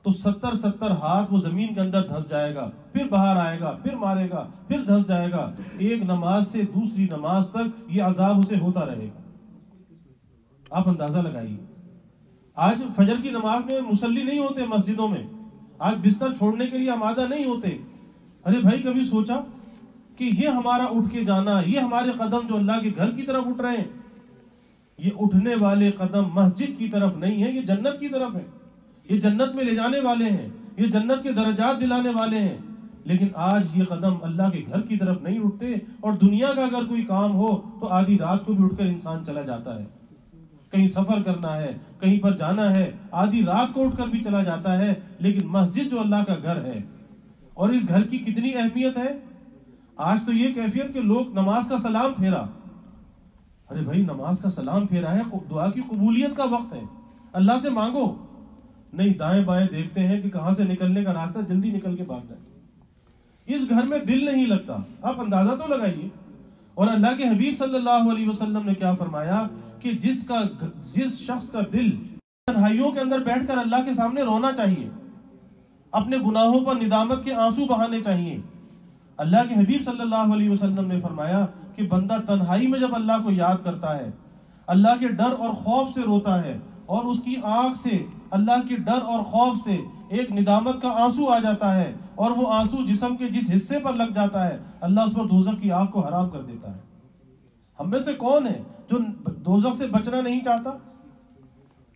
تو 70 ہاتھ وہ زمین کے اندر دھس جائے گا، پھر باہر آئے گا، پھر مارے گا، پھر دھس جائے گا. ایک نماز سے دوسری نماز تک یہ عذاب اسے ہوتا رہے گا. آپ اندازہ لگائیے. آج فجر کی نماز میں مصلی نہیں ہوتے مسجدوں میں، آج بستر چھوڑنے کے لیے آمادہ نہیں ہوتے. ارے بھائی کبھی سوچا کہ یہ ہمارا اٹھ کے جانا، یہ ہمارے قدم جو اللہ کے گھر کی طرف اٹھ رہے ہیں، یہ اٹھنے والے قدم مسجد کی طرف نہیں ہے، یہ جنت کی طرف ہے. یہ جنت میں لے جانے والے ہیں، یہ جنت کے درجات دلانے والے ہیں. لیکن آج یہ قدم اللہ کے گھر کی طرف نہیں اٹھتے. اور دنیا کا اگر کوئی کام ہو تو آدھی رات کو بھی اٹھ کر انسان چلا جاتا ہے. کہیں سفر کرنا ہے، کہیں پر جانا ہے، آدھی رات کو اٹھ کر بھی چلا جاتا ہے. لیکن مسجد جو اللہ کا گھر ہے اور اس گھر کی کتنی اہمیت ہے. آج تو یہ کیفیت کہ لوگ نماز کا سلام پھیرا. ارے بھائی نماز کا سلام پھیرا ہے، دعا کی قبولیت کا وقت ہے، اللہ سے مانگو. نہیں، دائیں بائیں دیکھتے ہیں کہ کہاں سے نکلنے کا راستہ، جلدی نکل کے بھاگ جائیں. اس گھر میں دل نہیں لگتا. آپ اندازہ تو لگائیے. اور اللہ کے حبیب صلی اللہ علیہ وسلم نے کیا فرمایا کہ جس شخص کا دل تنہائیوں کے اندر بیٹھ کر اللہ کے سامنے رونا چاہیے، اپنے گناہوں پر ندامت کے آنسو بہانے چاہیے. اللہ کے حبیب صلی اللہ علیہ وسلم نے فرمایا کہ بندہ تنہائی میں جب اللہ کو یاد کرتا ہے، اللہ کے ڈر اور خوف سے روتا ہے، اور اس کی آنکھ سے اللہ کے ڈر اور خوف سے ایک ندامت کا آنسو آ جاتا ہے، اور وہ آنسو جسم کے جس حصے پر لگ جاتا ہے اللہ اس پر دوزخ کی آگ کو حرام کر دیتا ہے. ہم میں سے کون ہے جو دوزخ سے بچنا نہیں چاہتا؟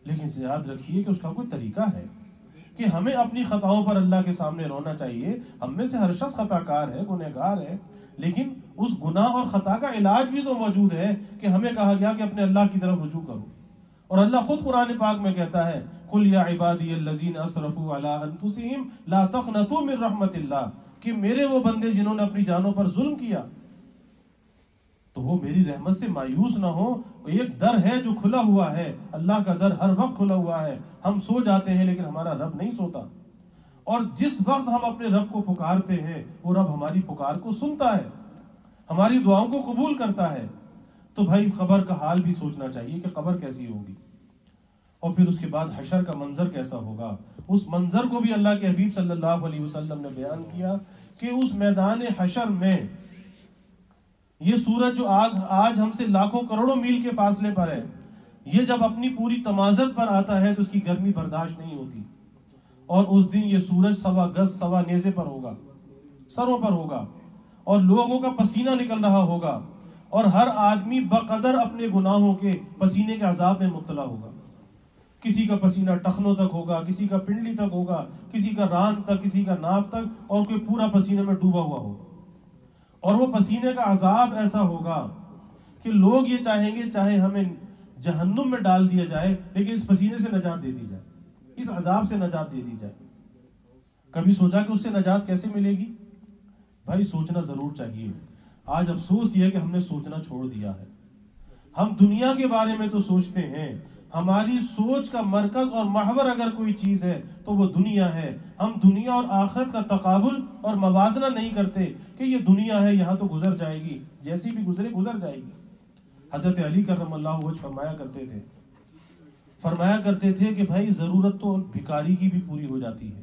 لیکن یاد رکھیے کہ اس کا کوئی طریقہ ہے. کہ ہمیں اپنی خطاؤں پر اللہ کے سامنے رونا چاہیے. ہم میں سے ہر شخص خطا کار ہے، گنہگار ہے، لیکن اس گناہ اور خطا کا علاج بھی تو موجود ہے کہ ہمیں کہا گیا کہ اپنے اللہ کی طرف رجوع کرو. اور اللہ خود قرآن پاک میں کہتا ہے قُلْ يَا عِبَادِيَ الَّذِينَ أَسْرَفُوا عَلَىٰ أَنفُسِهِمْ لَا تَقْنَطُوا مِن رَحْمَةِ اللَّهِ، کہ میرے وہ بندے جنہوں نے اپنی جانوں پر ظلم کیا تو وہ میری رحمت سے مایوس نہ ہو. ایک در ہے جو کھلا ہوا ہے، اللہ کا در ہر وقت کھلا ہوا ہے. ہم سو جاتے ہیں لیکن ہمارا رب نہیں سوتا، اور جس وقت ہم اپنے رب کو پکارتے ہیں وہ رب ہماری پکار کو سنتا ہے، ہماری دعاؤں کو قبول کرتا ہے. تو بھائی قبر کا حال بھی سوچنا چاہیے کہ قبر کیسی ہوگی، اور پھر اس کے بعد حشر کا منظر کیسا ہوگا. اس منظر کو بھی اللہ کے حبیب صلی اللہ علیہ وسلم نے بیان کیا کہ اس میدان حشر میں یہ سورج جو آج ہم سے لاکھوں کروڑوں میل کے فاصلے پر ہے، یہ جب اپنی پوری تمازت پر آتا ہے تو اس کی گرمی برداشت نہیں ہوتی، اور اس دن یہ سورج 1.25 گز 1.25 نیزے پر ہوگا، سروں پر ہوگا، اور لوگوں کا پسینہ نکل رہا ہوگا، اور ہر آدمی بقدر اپنے گناہوں کے پسینے کے عذاب میں مبتلا ہوگا. کسی کا پسینہ ٹخنوں تک ہوگا، کسی کا پنڈلی تک ہوگا، کسی کا ران تک، کسی کا ناف تک، اور کوئی پورا پسینے میں ڈوبا ہوا ہوگا. اور وہ پسینے کا عذاب ایسا ہوگا کہ لوگ یہ چاہیں گے چاہے ہمیں جہنم میں ڈال دیا جائے لیکن اس پسینے سے نجات دے دی جائے، اس عذاب سے نجات دے دی جائے. کبھی سوچا کہ اس سے نجات کیسے ملے گی؟ بھائی سوچنا ضرور چاہیے. آج افسوس یہ ہے کہ ہم نے سوچنا چھوڑ دیا ہے. ہم دنیا کے بارے میں تو سوچتے ہیں، ہماری سوچ کا مرکز اور محور اگر کوئی چیز ہے تو وہ دنیا ہے. ہم دنیا اور آخرت کا تقابل اور موازنہ نہیں کرتے کہ یہ دنیا ہے، یہاں تو گزر جائے گی، جیسی بھی گزرے گزر جائے گی. حضرت علی کرم اللہ وجہ فرمایا کرتے تھے کہ بھائی ضرورت تو بھکاری کی بھی پوری ہو جاتی ہے،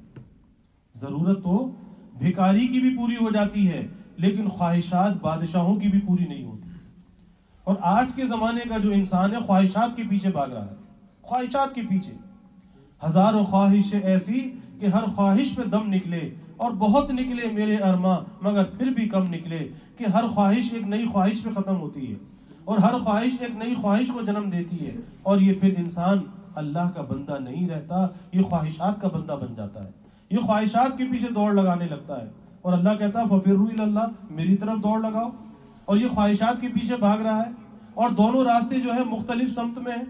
ضرورت تو بھکاری کی بھی پوری ہو جاتی ہے، لیکن خواہشات بادشاہوں کی بھی پوری نہیں ہوتی. اور آج کے زمانے کا جو انسان ہے خواہشات کے پیچھے بھاگ رہا ہے، خواہشات کے پیچھے. ہزاروں خواہشیں ایسی کہ ہر خواہش پہ دم نکلے، اور بہت نکلے میرے ارماں مگر پھر بھی کم نکلے، کہ ہر خواہش ایک نئی خواہش پہ ختم ہوتی ہے، اور ہر خواہش ایک نئی خواہش کو جنم دیتی ہے، اور یہ پھر انسان اللہ کا بندہ نہیں رہتا، یہ خواہشات کا بندہ بن جاتا ہے، یہ خواہشات کے پیچھے دوڑ لگانے لگتا ہے. اور اللہ کہتا ہے فَفِرُّوا إِلَى اللَّهِ، میری طرف دوڑ لگاؤ. اور یہ خواہشات کے پیچھے بھاگ رہا ہے، اور دونوں راستے جو ہے مختلف سمت میں ہیں.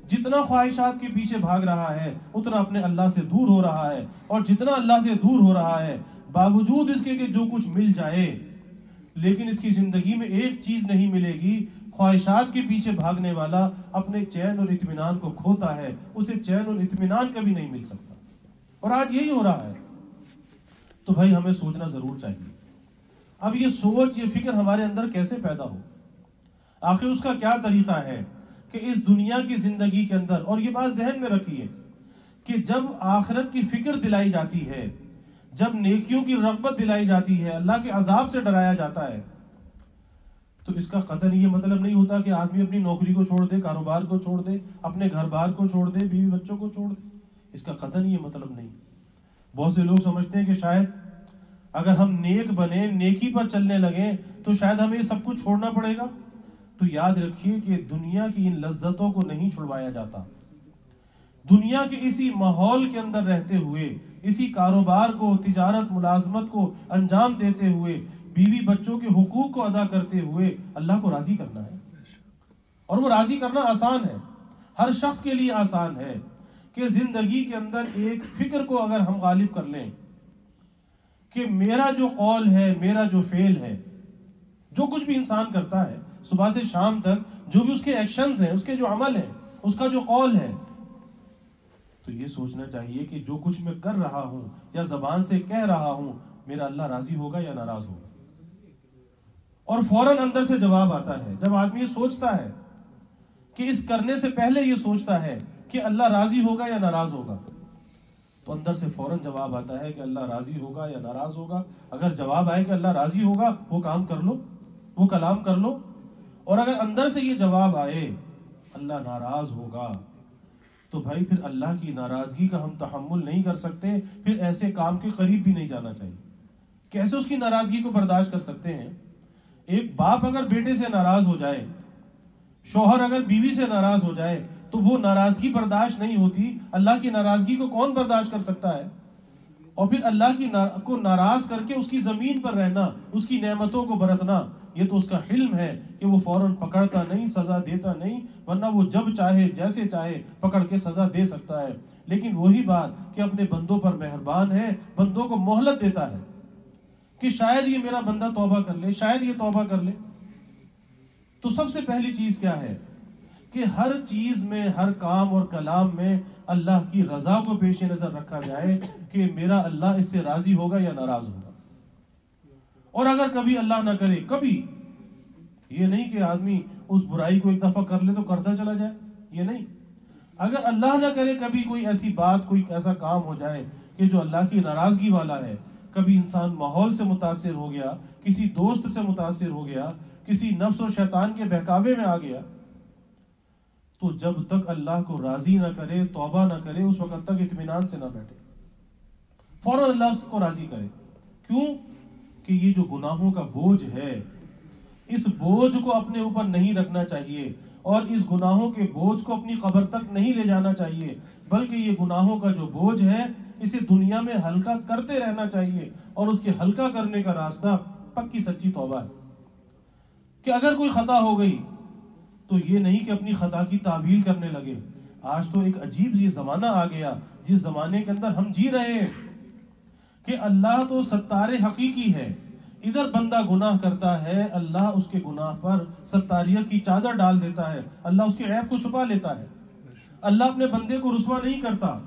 جتنا خواہشات کے پیچھے بھاگ رہا ہے اتنا اپنے اللہ سے دور ہو رہا ہے، اور جتنا اللہ سے دور ہو رہا ہے باوجود اس کے کہ جو کچھ مل جائے لیکن اس کی زندگی میں ایک چیز نہیں ملے گی. خواہشات کے پیچھے بھاگنے والا اپنے چین اور اطمینان کو کھوتا ہے، اسے چین اور اطمینان کبھی نہیں مل سکتا. اور آج یہی ہو رہا ہے. تو بھائی ہمیں سوچنا ضرور چاہیے. اب یہ سوچ، یہ فکر ہمارے اندر کیسے پیدا ہو؟ آخر اس کا کیا طریقہ ہے کہ اس دنیا کی زندگی کے اندر، اور یہ بات ذہن میں رکھیے کہ جب آخرت کی فکر دلائی جاتی ہے، جب نیکیوں کی رغبت دلائی جاتی ہے، اللہ کے عذاب سے ڈرایا جاتا ہے، تو اس کا قطعاً یہ مطلب نہیں ہوتا کہ آدمی اپنی نوکری کو چھوڑ دے، کاروبار کو چھوڑ دے، اپنے گھر بار کو چھوڑ دے، بیوی بچوں کو چھوڑ دے. اس کا قطعاً یہ مطلب نہیں. بہت سے لوگ سمجھتے ہیں کہ شاید اگر ہم نیک بنے، نیکی پر چلنے لگیں تو شاید ہمیں یہ سب کچھ چھوڑنا پڑے گا. تو یاد رکھیے کہ دنیا کی ان لذتوں کو نہیں چھڑوایا جاتا. دنیا کے اسی ماحول کے اندر رہتے ہوئے، اسی کاروبار کو، تجارت، ملازمت کو انجام دیتے ہوئے، بیوی بچوں کے حقوق کو ادا کرتے ہوئے اللہ کو راضی کرنا ہے. اور وہ راضی کرنا آسان ہے، ہر شخص کے لیے آسان ہے کہ زندگی کے اندر ایک فکر کو اگر ہم غالب کر لیں کہ میرا جو قول ہے، میرا جو فعل ہے، جو کچھ بھی انسان کرتا ہے صبح سے شام تک، جو بھی اس کے ایکشنز ہیں، اس کے جو عمل ہیں، اس کا جو قول ہے، تو یہ سوچنا چاہیے کہ جو کچھ میں کر رہا ہوں یا زبان سے کہہ رہا ہوں، میرا اللہ راضی ہوگا یا ناراض ہوگا. اور فوراً اندر سے جواب آتا ہے جب آدمی یہ سوچتا ہے کہ اس کرنے سے پہلے یہ سوچتا ہے کہ اللہ راضی ہوگا یا ناراض ہوگا، تو اندر سے فوراً جواب آتا ہے کہ اللہ راضی ہوگا یا ناراض ہوگا. اگر جواب آئے کہ اللہ راضی ہوگا، وہ کام کر لو، وہ کلام کر لو. اور اگر اندر سے یہ جواب آئے اللہ ناراض ہوگا، تو بھائی پھر اللہ کی ناراضگی کا ہم تحمل نہیں کر سکتے، پھر ایسے کام کے قریب بھی نہیں جانا چاہیے. کیسے اس کی ناراضگی کو برداشت کر سکتے ہیں؟ ایک باپ اگر بیٹے سے ناراض ہو جائے، شوہر اگر بیوی سے ناراض ہو جائے، تو وہ ناراضگی برداشت نہیں ہوتی. اللہ کی ناراضگی کو کون برداشت کر سکتا ہے؟ اور پھر اللہ کو ناراض کر کے اس کی زمین پر رہنا, اس کی نعمتوں کو برتنا, یہ تو اس کا حلم ہے کہ وہ فوراً پکڑتا نہیں, سزا دیتا نہیں, ورنہ وہ جب چاہے جیسے چاہے پکڑ کے سزا دے سکتا ہے. لیکن وہی بات کہ اپنے بندوں پر مہربان ہے, بندوں کو مہلت دیتا ہے کہ شاید یہ میرا بندہ توبہ کر لے, شاید یہ توبہ کر لے. تو سب سے پہلی چیز کیا ہے کہ ہر چیز میں, ہر کام اور کلام میں اللہ کی رضا کو پیش نظر رکھا جائے کہ میرا اللہ اس سے راضی ہوگا یا ناراض ہوگا. اور اگر کبھی اللہ نہ کرے, کبھی, یہ نہیں کہ آدمی اس برائی کو ایک دفعہ کر لے تو کرتا چلا جائے, یہ نہیں. اگر اللہ نہ کرے کبھی کوئی ایسی بات, کوئی ایسا کام ہو جائے کہ جو اللہ کی ناراضگی والا ہے, کبھی انسان ماحول سے متاثر ہو گیا, کسی دوست سے متاثر ہو گیا, کسی نفس اور شیطان کے بہکاوے میں آ گیا, تو جب تک اللہ کو راضی نہ کرے, توبہ نہ کرے, اس وقت تک اطمینان سے نہ بیٹھے, فوراً اللہ اس کو راضی کرے. کیوں؟ کہ یہ جو گناہوں کا بوجھ ہے, اس بوجھ کو اپنے اوپر نہیں رکھنا چاہیے, اور اس گناہوں کے بوجھ کو اپنی قبر تک نہیں لے جانا چاہیے, بلکہ یہ گناہوں کا جو بوجھ ہے اسے دنیا میں ہلکا کرتے رہنا چاہیے. اور اس کے ہلکا کرنے کا راستہ پکی سچی توبہ ہے. کہ اگر کوئی خطا ہو گئی تو یہ نہیں کہ اپنی خطا کی تعویل کرنے لگے. آج تو ایک عجیب یہ زمانہ آ گیا جس زمانے کے اندر ہم جی رہے ہیں کہ اللہ تو ستار حقیقی ہے, ادھر بندہ گناہ کرتا ہے, اللہ اس کے گناہ پر ستاریت کی چادر ڈال دیتا ہے, اللہ اس کے عیب کو چھپا لیتا ہے, اللہ اپنے بندے کو رسوا نہیں کرتا.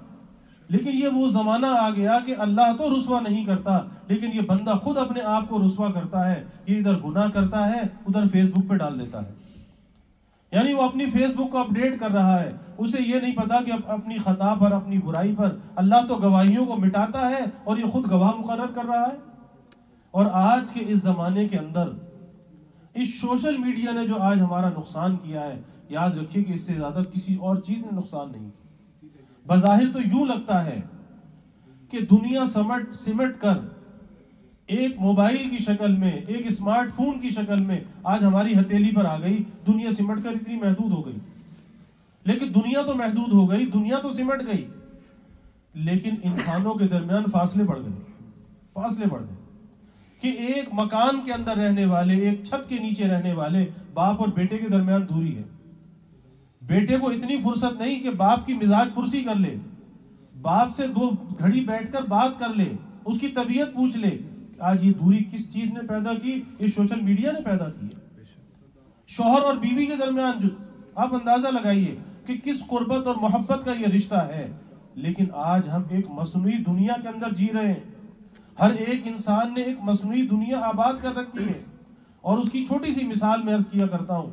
لیکن یہ وہ زمانہ آ گیا کہ اللہ تو رسوا نہیں کرتا, لیکن یہ بندہ خود اپنے آپ کو رسوا کرتا ہے. یہ ادھر گناہ کرتا ہے, ادھر فیس بک پہ ڈال دیتا ہے. یعنی وہ اپنی فیس بک کو اپڈیٹ کر رہا ہے, اسے یہ نہیں پتا کہ اپنی خطا پر, اپنی برائی پر اللہ تو گواہیوں کو مٹاتا ہے اور یہ خود گواہ مقرر کر رہا ہے. اور آج کے اس زمانے کے اندر اس سوشل میڈیا نے جو آج ہمارا نقصان کیا ہے, یاد رکھیے کہ اس سے زیادہ کسی اور چیز نے نقصان نہیں کیا. بظاہر تو یوں لگتا ہے کہ دنیا سمٹ کر ایک موبائل کی شکل میں, ایک اسمارٹ فون کی شکل میں آج ہماری ہتھیلی پر آ گئی. دنیا سمٹ کر اتنی محدود ہو گئی, لیکن دنیا تو محدود ہو گئی, دنیا تو سمٹ گئی, لیکن انسانوں کے درمیان فاصلے بڑھ گئے کہ ایک مکان کے اندر رہنے والے, ایک چھت کے نیچے رہنے والے باپ اور بیٹے کے درمیان دوری ہے. بیٹے کو اتنی فرصت نہیں کہ باپ کی مزاج پرسی کر لے, باپ سے 2 گھڑی بیٹھ کر بات کر لے, اس کی طبیعت پوچھ لے. آج یہ دوری کس چیز نے پیدا کی؟ یہ سوشل میڈیا نے پیدا کی ہے. شوہر اور بیوی کے درمیان جو آپ اندازہ لگائیے کہ کس قربت اور محبت کا یہ رشتہ ہے. لیکن آج ہم ایک مصنوعی دنیا کے اندر جی رہے ہیں. ہر ایک انسان نے ایک مصنوعی دنیا آباد کر رکھی ہے. اور اس کی چھوٹی سی مثال میں عرض کیا کرتا ہوں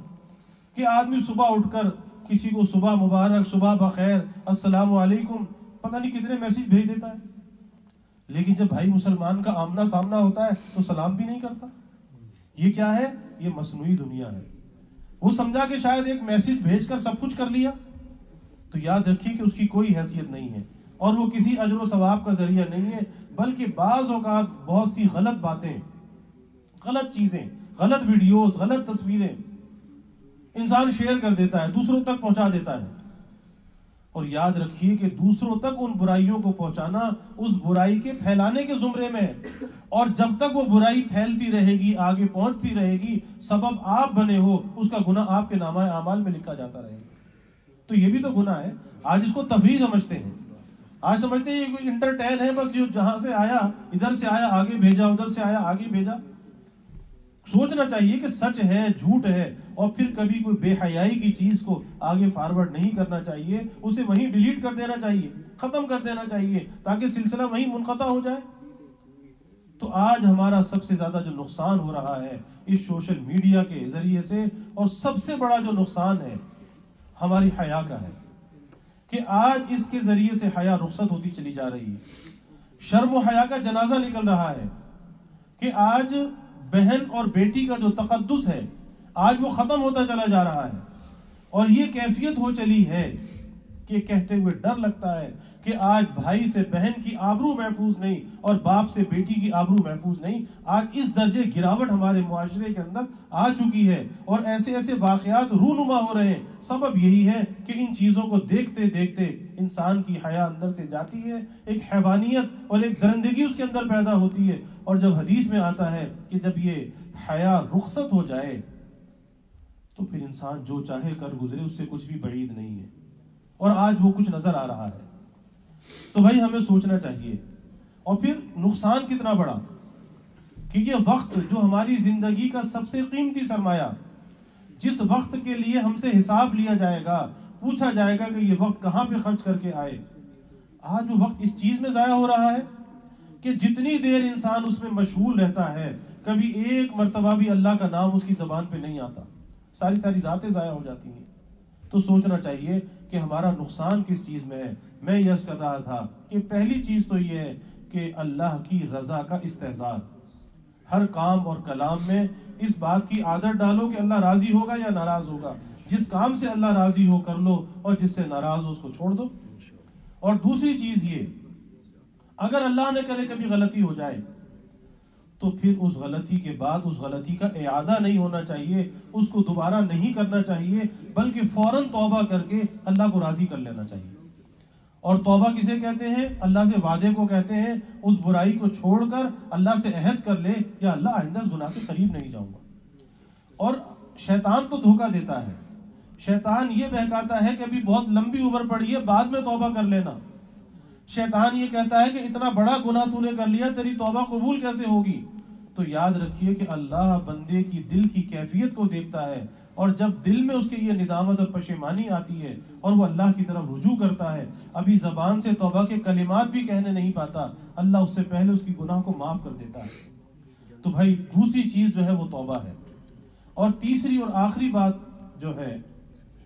کہ آدمی صبح اٹھ کر کسی کو صبح مبارک, صبح بخیر, السلام علیکم, پتہ نہیں کتنے میسج بھیج دیتا ہے, لیکن جب بھائی مسلمان کا آمنا سامنا ہوتا ہے تو سلام بھی نہیں کرتا. یہ کیا ہے؟ یہ مصنوعی دنیا ہے. وہ سمجھا کہ شاید ایک میسج بھیج کر سب کچھ کر لیا, تو یاد رکھیے کہ اس کی کوئی حیثیت نہیں ہے, اور وہ کسی اجر و ثواب کا ذریعہ نہیں ہے, بلکہ بعض اوقات بہت سی غلط باتیں, غلط چیزیں, غلط ویڈیوز, غلط تصویریں انسان شیئر کر دیتا ہے, دوسروں تک پہنچا دیتا ہے. اور یاد رکھیے کہ دوسروں تک ان برائیوں کو پہنچانا اس برائی کے پھیلانے کے زمرے میں ہے, اور جب تک وہ برائی پھیلتی رہے گی, آگے پہنچتی رہے گی, سبب آپ بنے ہو, اس کا گناہ آپ کے نامہ اعمال میں لکھا جاتا رہے گا. تو یہ بھی تو گناہ ہے. آج اس کو تفریح سمجھتے ہیں, آج سمجھتے ہیں یہ کوئی انٹرٹین ہے, بس جو جہاں سے آیا ادھر سے آیا آگے بھیجا, ادھر سے آیا آگے بھیجا. سوچنا چاہیے کہ سچ ہے, جھوٹ ہے, اور پھر کبھی کوئی بے حیائی کی چیز کو آگے فارورڈ نہیں کرنا چاہیے, اسے وہیں ڈیلیٹ کر دینا چاہیے, ختم کر دینا چاہیے, تاکہ سلسلہ وہیں منقطع ہو جائے. تو آج ہمارا سب سے زیادہ جو نقصان ہو رہا ہے اس سوشل میڈیا کے ذریعے سے, اور سب سے بڑا جو نقصان ہے ہماری حیا کا ہے کہ آج اس کے ذریعے سے حیا رخصت ہوتی چلی جا رہی ہے. شرم و حیا کا جنازہ نکل رہا ہے کہ آج بہن اور بیٹی کا جو تقدس ہے آج وہ ختم ہوتا چلا جا رہا ہے. اور یہ کیفیت ہو چلی ہے کہ کہتے ہوئے ڈر لگتا ہے کہ آج بھائی سے بہن کی آبرو محفوظ نہیں اور باپ سے بیٹی کی آبرو محفوظ نہیں. آج اس درجے گراوٹ ہمارے معاشرے کے اندر آ چکی ہے اور ایسے ایسے واقعات رونما ہو رہے ہیں. سبب یہی ہے کہ ان چیزوں کو دیکھتے دیکھتے انسان کی حیا اندر سے جاتی ہے, ایک حیوانیت اور ایک درندگی اس کے اندر پیدا ہوتی ہے. اور جب حدیث میں آتا ہے کہ جب یہ حیا رخصت ہو جائے تو پھر انسان جو چاہے کر گزرے, اس سے کچھ بھی بعید نہیں ہے. اور آج وہ کچھ نظر آ رہا ہے. تو بھائی ہمیں سوچنا چاہیے. اور پھر نقصان کتنا بڑا کہ یہ وقت جو ہماری زندگی کا سب سے قیمتی سرمایہ, جس وقت کے لیے ہم سے حساب لیا جائے گا, پوچھا جائے گا کہ یہ وقت کہاں پہ خرچ کر کے آئے, آج وہ وقت اس چیز میں ضائع ہو رہا ہے کہ جتنی دیر انسان اس میں مشغول رہتا ہے, کبھی ایک مرتبہ بھی اللہ کا نام اس کی زبان پہ نہیں آتا, ساری ساری راتیں ضائع ہو جاتی ہیں. تو سوچنا چاہیے کہ ہمارا نقصان کس چیز میں ہے. میں یس کر رہا تھا کہ پہلی چیز تو یہ ہے کہ اللہ کی رضا کا استحضار. ہر کام اور کلام میں اس بات کی عادت ڈالو کہ اللہ راضی ہوگا یا ناراض ہوگا. جس کام سے اللہ راضی ہو کر لو, اور جس سے ناراض ہو اس کو چھوڑ دو. اور دوسری چیز یہ, اگر اللہ نے کرے کبھی غلطی ہو جائے تو پھر اس غلطی کے بعد اس غلطی کا اعادہ نہیں ہونا چاہیے, اس کو دوبارہ نہیں کرنا چاہیے, بلکہ فوراً توبہ کر کے اللہ کو راضی کر لینا چاہیے. اور توبہ کسے کہتے ہیں؟ اللہ سے وعدے کو کہتے ہیں. اس برائی کو چھوڑ کر اللہ سے عہد کر لے, یا اللہ آئندہ اس گناہ کے قریب نہیں جاؤں گا. اور شیطان تو دھوکہ دیتا ہے. شیطان یہ بہکاتا ہے کہ ابھی بہت لمبی عمر پڑی ہے, بعد میں توبہ کر لینا. شیطان یہ کہتا ہے کہ اتنا بڑا گناہ تو نے کر لیا, تیری توبہ قبول کیسے ہوگی؟ تو یاد رکھیے کہ اللہ بندے کی دل کی کیفیت کو دیکھتا ہے, اور جب دل میں اس کے یہ ندامت اور پشیمانی آتی ہے اور وہ اللہ کی طرف رجوع کرتا ہے, ابھی زبان سے توبہ کے کلمات بھی کہنے نہیں پاتا, اللہ اس سے پہلے اس کی گناہ کو معاف کر دیتا ہے. تو بھائی دوسری چیز جو ہے وہ توبہ ہے. اور تیسری اور آخری بات جو ہے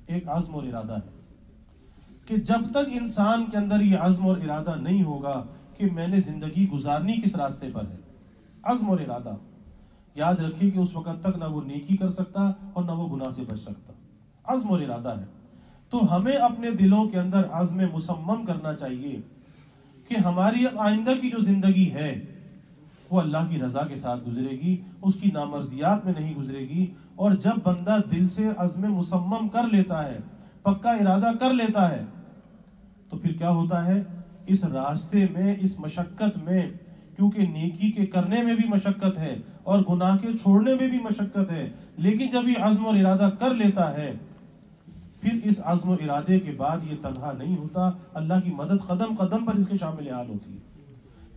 ایک عزم اور ارادہ ہے, کہ جب تک انسان کے اندر یہ عزم اور ارادہ نہیں ہوگا کہ میں نے زندگی گزارنی کس راستے پر ہے, عزم اور ارادہ, یاد رکھیے کہ اس وقت تک نہ وہ نیکی کر سکتا اور نہ وہ گناہ سے بچ سکتا. عزم اور ارادہ ہے. تو ہمیں اپنے دلوں کے اندر عزم مصمم کرنا چاہیے کہ ہماری آئندہ کی جو زندگی ہے وہ اللہ کی رضا کے ساتھ گزرے گی, اس کی نامرضیات میں نہیں گزرے گی. اور جب بندہ دل سے عزم مصمم کر لیتا ہے, پکا ارادہ کر لیتا ہے, تو پھر کیا ہوتا ہے, اس راستے میں, اس مشقت میں, کیونکہ نیکی کے کرنے میں بھی مشقت ہے اور گناہ کے چھوڑنے میں بھی مشقت ہے, لیکن جب یہ عزم اور ارادہ کر لیتا ہے, پھر اس عزم و ارادے کے بعد یہ تنہا نہیں ہوتا, اللہ کی مدد قدم قدم پر اس کے شامل حال ہوتی ہے.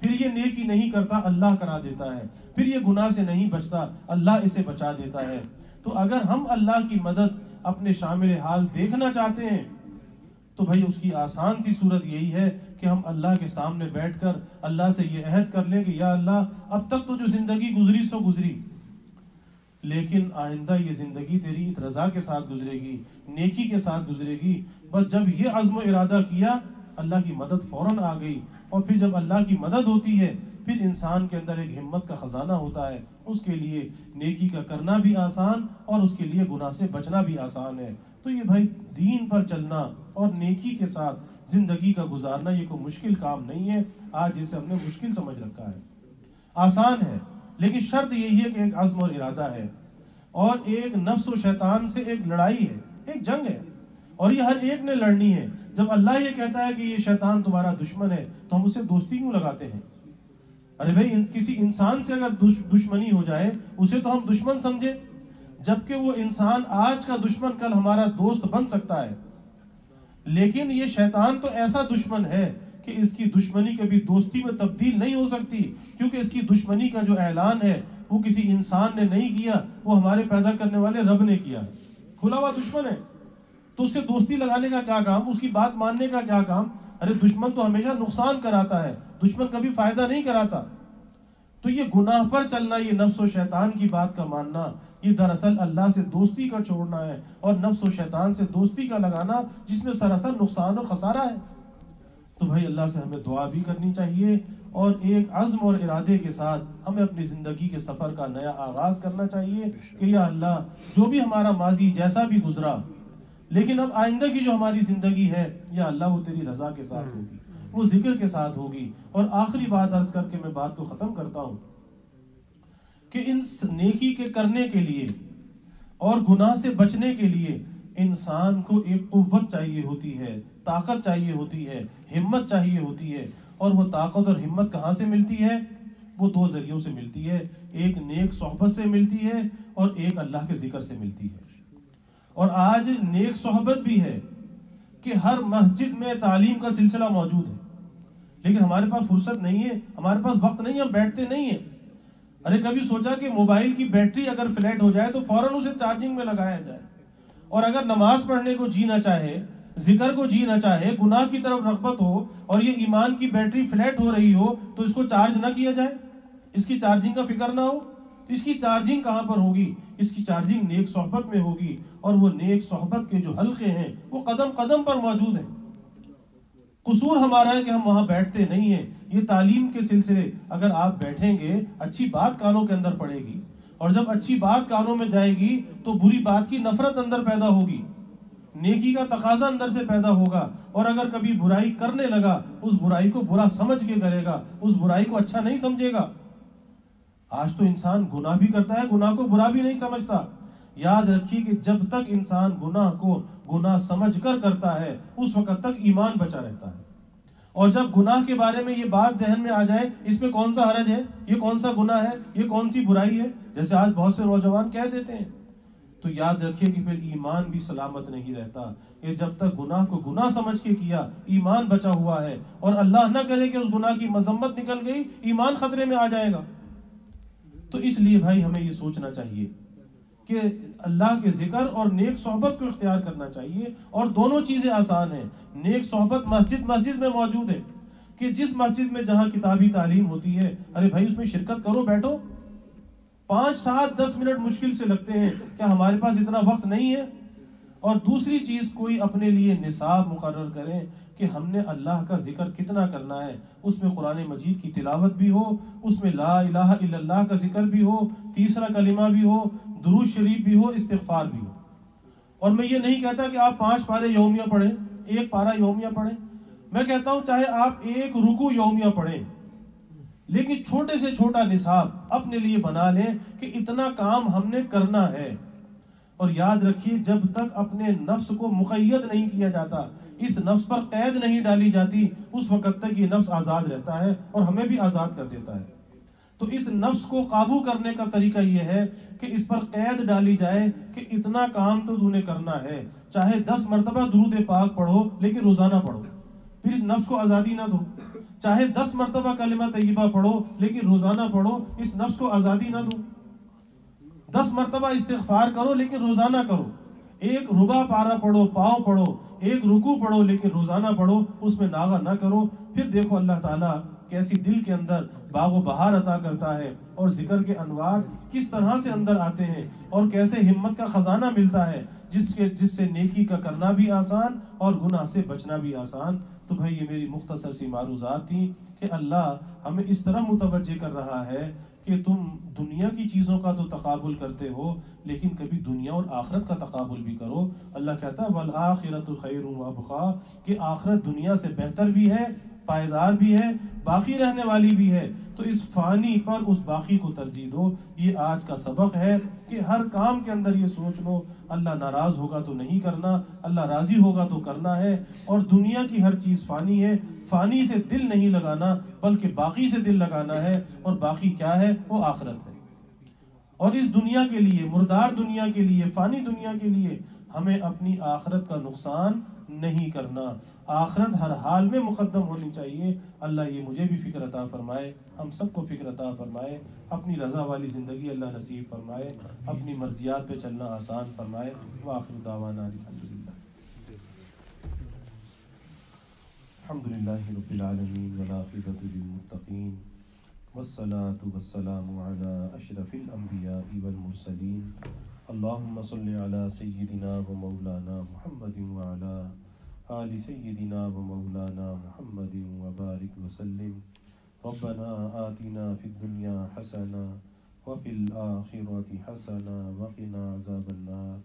پھر یہ نیکی نہیں کرتا, اللہ کرا دیتا ہے. پھر یہ گناہ سے نہیں بچتا, اللہ اسے بچا دیتا ہے. تو اگر ہم اللہ کی مدد اپنے شامل حال دیکھنا چاہتے ہیں تو بھائی اس کی آسان سی صورت یہی ہے کہ ہم اللہ کے سامنے بیٹھ کر اللہ سے یہ عہد کر لیں کہ یا اللہ, اب تک تو جو زندگی گزری سو گزری, لیکن آئندہ یہ زندگی تیری رضا کے ساتھ گزرے گی, نیکی کے ساتھ گزرے گی. بس جب یہ عزم و ارادہ کیا, اللہ کی مدد فوراً آ گئی. اور پھر جب اللہ کی مدد ہوتی ہے, پھر انسان کے اندر ایک ہمت کا خزانہ ہوتا ہے, اس کے لیے نیکی کا کرنا بھی آسان اور اس کے لیے گناہ سے بچنا بھی آسان ہے. تو یہ بھائی دین پر چلنا اور نیکی کے ساتھ زندگی کا گزارنا یہ کوئی مشکل کام نہیں ہے. آج جسے ہم نے مشکل سمجھ رکھا ہے, آسان ہے, لیکن شرط یہی ہے کہ ایک عزم اور ارادہ ہے, اور ایک نفس و شیطان سے ایک لڑائی ہے, ایک جنگ ہے, اور یہ ہر ایک نے لڑنی ہے. جب اللہ یہ کہتا ہے کہ یہ شیطان تمہارا دشمن ہے, تو ہم اسے دوستی کیوں لگاتے ہیں؟ ارے بھائی کسی انسان سے اگر دشمنی ہو جائے اسے تو ہم دشمن سمجھے, جبکہ وہ انسان آج کا دشمن کل ہمارا دوست بن سکتا ہے. لیکن یہ شیطان تو ایسا دشمن ہے کہ اس کی دشمنی کبھی دوستی میں تبدیل نہیں ہو سکتی, کیونکہ اس کی دشمنی کا جو اعلان ہے وہ کسی انسان نے نہیں کیا, وہ ہمارے پیدا کرنے والے رب نے کیا. کھلا ہوا دشمن ہے, تو اس سے دوستی لگانے کا کیا کام, اس کی بات ماننے کا کیا کام؟ ارے دشمن تو ہمیشہ نقصان کراتا ہے, دشمن کبھی فائدہ نہیں کراتا. تو یہ گناہ پر چلنا, یہ نفس و شیطان کی بات کا ماننا, یہ دراصل اللہ سے دوستی کا چھوڑنا ہے, اور نفس و شیطان سے دوستی کا لگانا جس میں سراسر نقصان اور خسارہ ہے. تو بھائی اللہ سے ہمیں دعا بھی کرنی چاہیے, اور ایک عزم اور ارادے کے ساتھ ہمیں اپنی زندگی کے سفر کا نیا آغاز کرنا چاہیے کہ یا اللہ, جو بھی ہمارا ماضی جیسا بھی گزرا, لیکن اب آئندہ کی جو ہماری زندگی ہے یا اللہ وہ تیری رضا کے ساتھ ہوگی. وہ ذکر کے ساتھ ہوگی۔ اور آخری بات عرض کر کے میں بات کو ختم کرتا ہوں کہ ان نیکی کے کرنے کے لیے اور گناہ سے بچنے کے لیے انسان کو ایک قوت چاہیے ہوتی ہے، طاقت چاہیے ہوتی ہے، ہمت چاہیے ہوتی ہے۔ اور وہ طاقت اور ہمت کہاں سے ملتی ہے؟ وہ دو ذریعوں سے ملتی ہے، ایک نیک صحبت سے ملتی ہے اور ایک اللہ کے ذکر سے ملتی ہے۔ اور آج نیک صحبت بھی ہے کہ ہر مسجد میں تعلیم کا سلسلہ موجود ہے، لیکن ہمارے پاس فرصت نہیں ہے، ہمارے پاس وقت نہیں ہے، ہم بیٹھتے نہیں ہیں۔ ارے کبھی سوچا کہ موبائل کی بیٹری اگر فلیٹ ہو جائے تو فوراً اسے چارجنگ میں لگایا جائے، اور اگر نماز پڑھنے کو جی نہ چاہے، ذکر کو جی نہ چاہے، گناہ کی طرف رغبت ہو اور یہ ایمان کی بیٹری فلیٹ ہو رہی ہو تو اس کو چارج نہ کیا جائے، اس کی چارجنگ کا فکر نہ ہو۔ اس کی چارجنگ کہاں پر ہوگی؟ اس کی چارجنگ نیک صحبت میں ہوگی، اور وہ نیک صحبت کے جو حلقے ہیں وہ قدم قدم پر موجود ہیں۔ قصور ہمارا ہے کہ ہم وہاں بیٹھتے نہیں ہیں۔ یہ تعلیم کے سلسلے اگر آپ بیٹھیں گے، اچھی بات کانوں کے اندر پڑے گی، اور جب اچھی بات کانوں میں جائے گی تو بری بات کی نفرت اندر پیدا ہوگی، نیکی کا تقاضا اندر سے پیدا ہوگا، اور اگر کبھی برائی کرنے لگا اس برائی کو برا سمجھ کے کرے گا، اس برائی کو اچھا نہیں سمجھے گا۔ آج تو انسان گناہ بھی کرتا ہے، گناہ کو برا بھی نہیں سمجھتا۔ یاد رکھیے کہ جب تک انسان گناہ کو گناہ سمجھ کر کرتا ہے اس وقت تک ایمان بچا رہتا ہے، اور جب گناہ کے بارے میں یہ بات ذہن میں آ جائے اس میں کون سا حرج ہے، یہ کون سا گناہ ہے، یہ کون سی برائی ہے، جیسے آج بہت سے نوجوان کہہ دیتے ہیں، تو یاد رکھیے کہ پھر ایمان بھی سلامت نہیں رہتا۔ یہ جب تک گناہ کو گناہ سمجھ کے کیا ایمان بچا ہوا ہے، اور اللہ نہ کرے کہ اس گناہ کی مذمت نکل گئی، ایمان خطرے میں آ جائے گا۔ تو اس لیے بھائی ہمیں یہ سوچنا چاہیے کہ اللہ کے ذکر اور نیک صحبت کو اختیار کرنا چاہیے، اور دونوں چیزیں آسان ہیں۔ نیک صحبت مسجد میں موجود ہے کہ جس مسجد میں جہاں کتابی تعلیم ہوتی ہے، ارے بھائی اس میں شرکت کرو، بیٹھو، 5 7 10 منٹ مشکل سے لگتے ہیں، کیا ہمارے پاس اتنا وقت نہیں ہے؟ اور دوسری چیز، کوئی اپنے لیے نصاب مقرر کریں کہ ہم نے اللہ کا ذکر کتنا کرنا ہے، اس میں قرآن مجید کی تلاوت بھی ہو، اس میں لا الہ الا اللہ کا ذکر بھی ہو، تیسرا کلمہ بھی ہو، درود شریف بھی ہو، استغفار بھی ہو۔ اور میں یہ نہیں کہتا کہ آپ 5 پارے یومیہ پڑھیں، 1 پارہ یومیہ پڑھیں، میں کہتا ہوں چاہے آپ 1 رکوع یومیہ پڑھیں، لیکن چھوٹے سے چھوٹا نصاب اپنے لیے بنا لیں کہ اتنا کام ہم نے کرنا ہے۔ اور یاد رکھیے جب تک اپنے نفس کو مقید نہیں کیا جاتا، اس نفس پر قید نہیں ڈالی جاتی، اس وقت تک یہ نفس آزاد رہتا ہے اور ہمیں بھی آزاد کر دیتا ہے۔ تو اس نفس کو قابو کرنے کا طریقہ یہ ہے کہ اس پر قید ڈالی جائے کہ اتنا کام تو نے کرنا ہے، چاہے 10 مرتبہ درود پاک پڑھو لیکن روزانہ پڑھو، پھر اس نفس کو آزادی نہ دو۔ چاہے 10 مرتبہ کلمہ طیبہ پڑھو لیکن روزانہ پڑھو، اس نفس کو آزادی نہ دو۔ 10 مرتبہ استغفار کرو لیکن روزانہ کرو، 1 ربع پارہ پڑھو، پاؤ پڑھو، 1 رکوع پڑھو لیکن روزانہ پڑھو، اس میں ناغہ نہ کرو۔ پھر دیکھو اللہ تعالیٰ کیسی دل کے اندر باغ و بہار عطا کرتا ہے، اور ذکر کے انوار کس طرح سے اندر آتے ہیں، اور کیسے ہمت کا خزانہ ملتا ہے جس سے نیکی کا کرنا بھی آسان اور گناہ سے بچنا بھی آسان۔ تو بھائی یہ میری مختصر سی معروضات تھیں کہ اللہ ہمیں اس طرح متوجہ کر رہا ہے کہ تم دنیا کی چیزوں کا تو تقابل کرتے ہو، لیکن کبھی دنیا اور آخرت کا تقابل بھی کرو۔ اللہ کہتا ہے وَالْآخِرَةُ خَيْرٌ وَأَبْقَىٰ، کہ آخرت دنیا سے بہتر بھی ہے، پائیدار بھی ہے، باقی رہنے والی بھی ہے۔ تو اس فانی پر اس باقی کو ترجیح دو۔ یہ آج کا سبق ہے کہ ہر کام کے اندر یہ سوچ لو اللہ ناراض ہوگا تو نہیں کرنا، اللہ راضی ہوگا تو کرنا ہے، اور دنیا کی ہر چیز فانی ہے، فانی سے دل نہیں لگانا بلکہ باقی سے دل لگانا ہے، اور باقی کیا ہے؟ وہ آخرت ہے۔ اور اس دنیا کے لیے، مردار دنیا کے لیے، فانی دنیا کے لیے ہمیں اپنی آخرت کا نقصان نہیں کرنا، آخرت ہر حال میں مقدم ہونی چاہیے۔ اللہ یہ مجھے بھی فکر عطا فرمائے، ہم سب کو فکر عطا فرمائے، اپنی رضا والی زندگی اللہ نصیب فرمائے، اپنی مرضیات پہ چلنا آسان فرمائے۔ وآخر دعوانا الحمدللہ رب العالمین والعاقبۃ للمتقین والصلاة والسلام علی اشرف الانبیاء والمرسلین۔ اللہم صل علی سیدنا و مولانا محمد وعلی آل سیدنا و مولانا محمد وبارک وسلم۔ ربنا آتنا فی الدنیا حسنہ وفی الآخرۃ حسنہ وقنا عذاب النار۔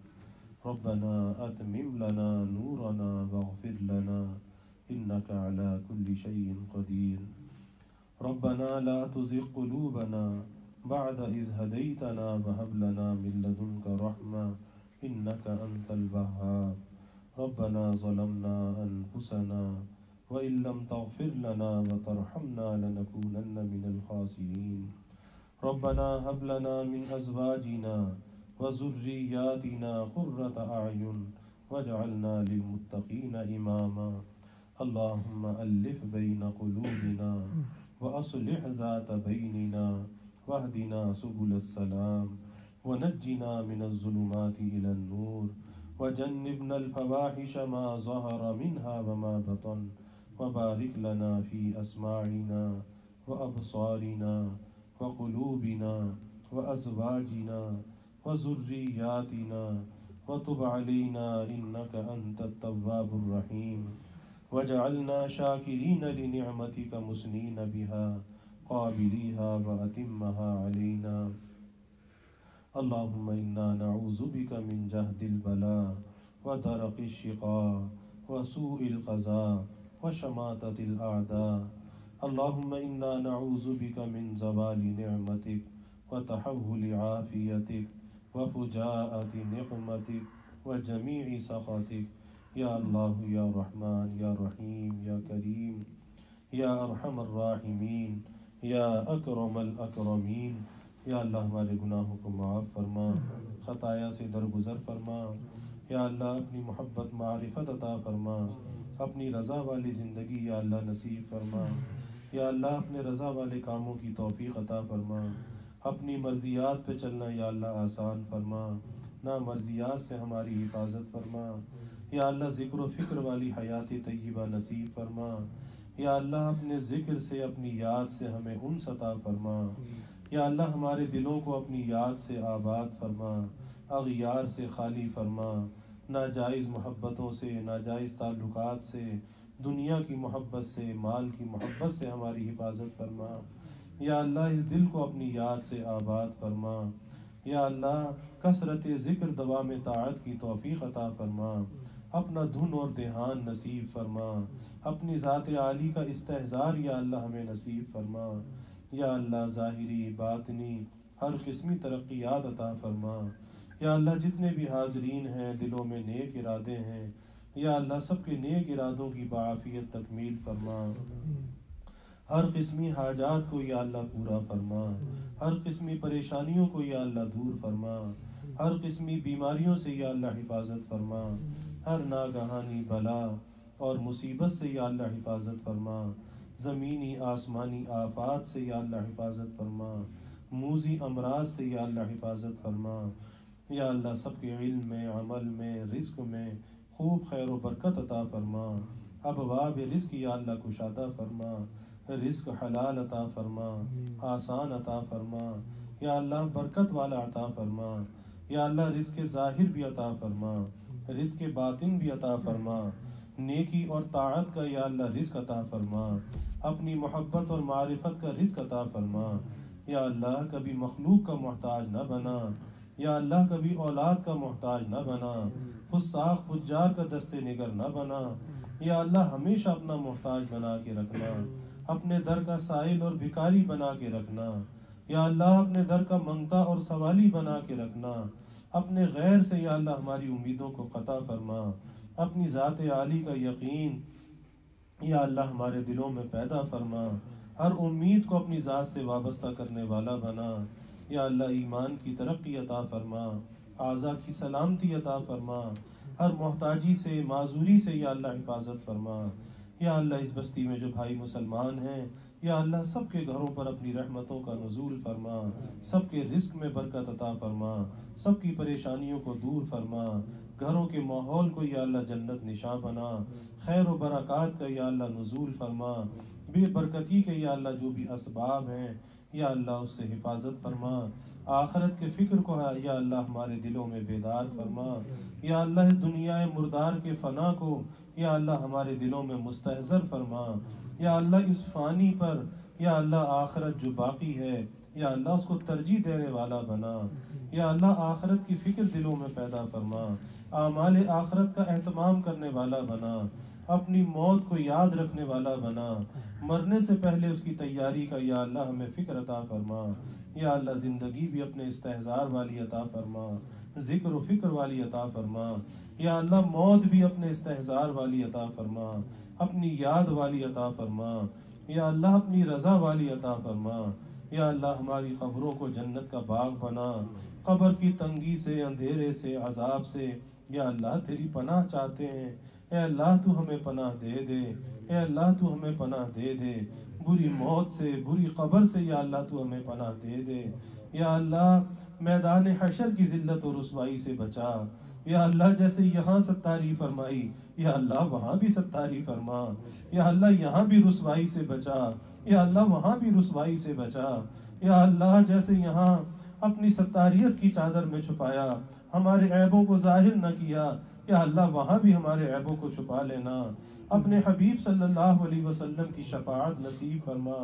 ربنا اتمم لنا نورنا واغفر لنا إنك على كل شيء قدير. ربنا لا تزغ قلوبنا بعد إذ هديتنا وهب لنا من لدنك رحمة إنك أنت الوهاب. ربنا ظلمنا أنفسنا وإن لم تغفر لنا وترحمنا لنكونن من الخاسرين. ربنا هب لنا من أزواجنا وذرياتنا قرة أعين واجعلنا للمتقين إماما. اللهم ألف بين قلوبنا وأصلح ذات بيننا واهدنا سبل السلام ونجنا من الظلمات إلى النور وجنبنا الفواحش ما ظهر منها وما بطن وبارك لنا في أسماعنا وأبصارنا وقلوبنا وأزواجنا وذرياتنا وتب علينا إنك أنت التواب الرحيم وجعلنا شاكرين لنعمتك مسنين بها قابليها وأتمها علينا. اللهم إنا نعوذ بك من جهد البلاء ودرك الشقاء وسوء القضاء وشماتة الأعداء. اللهم إنا نعوذ بك من زوال نعمتك وتحول عافيتك وفجاءة نقمتك وجميع سخطك. یا اللہ یا رحمان یا رحیم یا کریم یا ارحم الراحمین یا اکرم الاکرمین. یا اللہ ہمارے گناہوں کو معاف فرما، خطایا سے درگزر فرما. یا اللہ اپنی محبت معرفت عطا فرما، اپنی رضا والی زندگی یا اللہ نصیب فرما. یا اللہ اپنے رضا والے کاموں کی توفیق عطا فرما. اپنی مرضیات پہ چلنا یا اللہ آسان فرما، نا مرضیات سے ہماری حفاظت فرما. یا اللہ ذکر و فکر والی حیات طیبہ نصیب فرما. یا اللہ اپنے ذکر سے اپنی یاد سے ہمیں انس عطا فرما. یا اللہ ہمارے دلوں کو اپنی یاد سے آباد فرما، اغیار سے خالی فرما، ناجائز محبتوں سے، ناجائز تعلقات سے، دنیا کی محبت سے، مال کی محبت سے ہماری حفاظت فرما. یا اللہ اس دل کو اپنی یاد سے آباد فرما. یا اللہ کثرت ذکر دوام طاعت کی توفیق عطا فرما. اپنا دھن اور دھیان نصیب فرما. اپنی ذات عالی کا استحضار یا اللہ ہمیں نصیب فرما. یا اللہ ظاہری باطنی ہر قسمی ترقیات عطا فرما. یا اللہ جتنے بھی حاضرین ہیں دلوں میں نیک ارادے ہیں، یا اللہ سب کے نیک ارادوں کی بعافیت تکمیل فرما. ہر قسمی حاجات کو یا اللہ پورا فرما. ہر قسمی پریشانیوں کو یا اللہ دور فرما. ہر قسمی بیماریوں سے یا اللہ حفاظت فرما. ہر ناگہانی بلا اور مصیبت سے یا اللہ حفاظت فرما. زمینی آسمانی آفات سے یا اللہ حفاظت فرما. موذی امراض سے یا اللہ حفاظت فرما. یا اللہ سب کے علم میں، عمل میں، رزق میں خوب خیر و برکت عطا فرما. ابواب رزق یا اللہ کشادہ فرما. رزق حلال عطا فرما، آسان عطا فرما. یا اللہ برکت والا عطا فرما. یا اللہ رزق ظاہر بھی عطا فرما، رزق باطن بھی عطا فرما. نیکی اور طاعت کا یا اللہ رزق عطا فرما. اپنی محبت اور معرفت کا رزق عطا فرما. یا اللہ کبھی مخلوق کا محتاج نہ بنا. یا اللہ کبھی اولاد کا محتاج نہ بنا. فساق فجار کا دست نگر نہ بنا. یا اللہ ہمیشہ اپنا محتاج بنا کے رکھنا، اپنے در کا سائل اور بھکاری بنا کے رکھنا. یا اللہ اپنے در کا منگتا اور سوالی بنا کے رکھنا. اپنے غیر سے یا اللہ ہماری امیدوں کو قطع فرما. اپنی ذات عالی کا یقین یا اللہ ہمارے دلوں میں پیدا فرما. ہر امید کو اپنی ذات سے وابستہ کرنے والا بنا. یا اللہ ایمان کی ترقی عطا فرما، اعضاء کی سلامتی عطا فرما. ہر محتاجی سے، معذوری سے یا اللہ حفاظت فرما. یا اللہ اس بستی میں جو بھائی مسلمان ہیں یا اللہ سب کے گھروں پر اپنی رحمتوں کا نزول فرما. سب کے رزق میں برکت عطا فرما. سب کی پریشانیوں کو دور فرما. گھروں کے ماحول کو یا اللہ جنت نشاں بنا. خیر و برکات کا یا اللہ نزول فرما. بے برکتی کے یا اللہ جو بھی اسباب ہیں یا اللہ اس سے حفاظت فرما. آخرت کے فکر کو یا اللہ ہمارے دلوں میں بیدار فرما. یا اللہ دنیا مردار کے فنا کو یا اللہ ہمارے دلوں میں مستحضر فرما. یا اللہ اس فانی پر یا اللہ آخرت جو باقی ہے یا اللہ اس کو ترجیح دینے والا بنا. یا اللہ آخرت کی فکر دلوں میں پیدا فرما. اعمال آخرت کا اہتمام کرنے والا بنا. اپنی موت کو یاد رکھنے والا بنا، مرنے سے پہلے اس کی تیاری کا یا اللہ ہمیں فکر عطا فرما، یا اللہ زندگی بھی اپنے استحضار والی عطا فرما، ذکر و فکر والی عطا فرما، یا اللہ موت بھی اپنے استحضار والی عطا فرما، اپنی یاد والی عطا فرما، یا اللہ اپنی رضا والی عطا فرما، یا اللہ ہماری قبروں کو جنت کا باغ بنا، قبر کی تنگی سے، اندھیرے سے، عذاب سے یا اللہ تیری پناہ چاہتے ہیں، اے اللہ تو ہمیں پناہ دے دے، اے اللہ تو ہمیں پناہ دے دے، بری موت سے، بری قبر سے یا اللہ تو ہمیں پناہ دے دے، یا اللہ میدان حشر کی ذلت و رسوائی سے بچا، یا اللہ جیسے یہاں ستاری فرمائی یا اللہ وہاں بھی ستاری فرما، یا اللہ یہاں بھی رسوائی سے بچا، یا اللہ وہاں بھی رسوائی سے بچا، یا اللہ جیسے یہاں اپنی ستاریت کی چادر میں چھپایا، ہمارے عیبوں کو ظاہر نہ کیا، یا اللہ وہاں بھی ہمارے عیبوں کو چھپا لینا، اپنے حبیب صلی اللہ علیہ وسلم کی شفاعت نصیب فرما،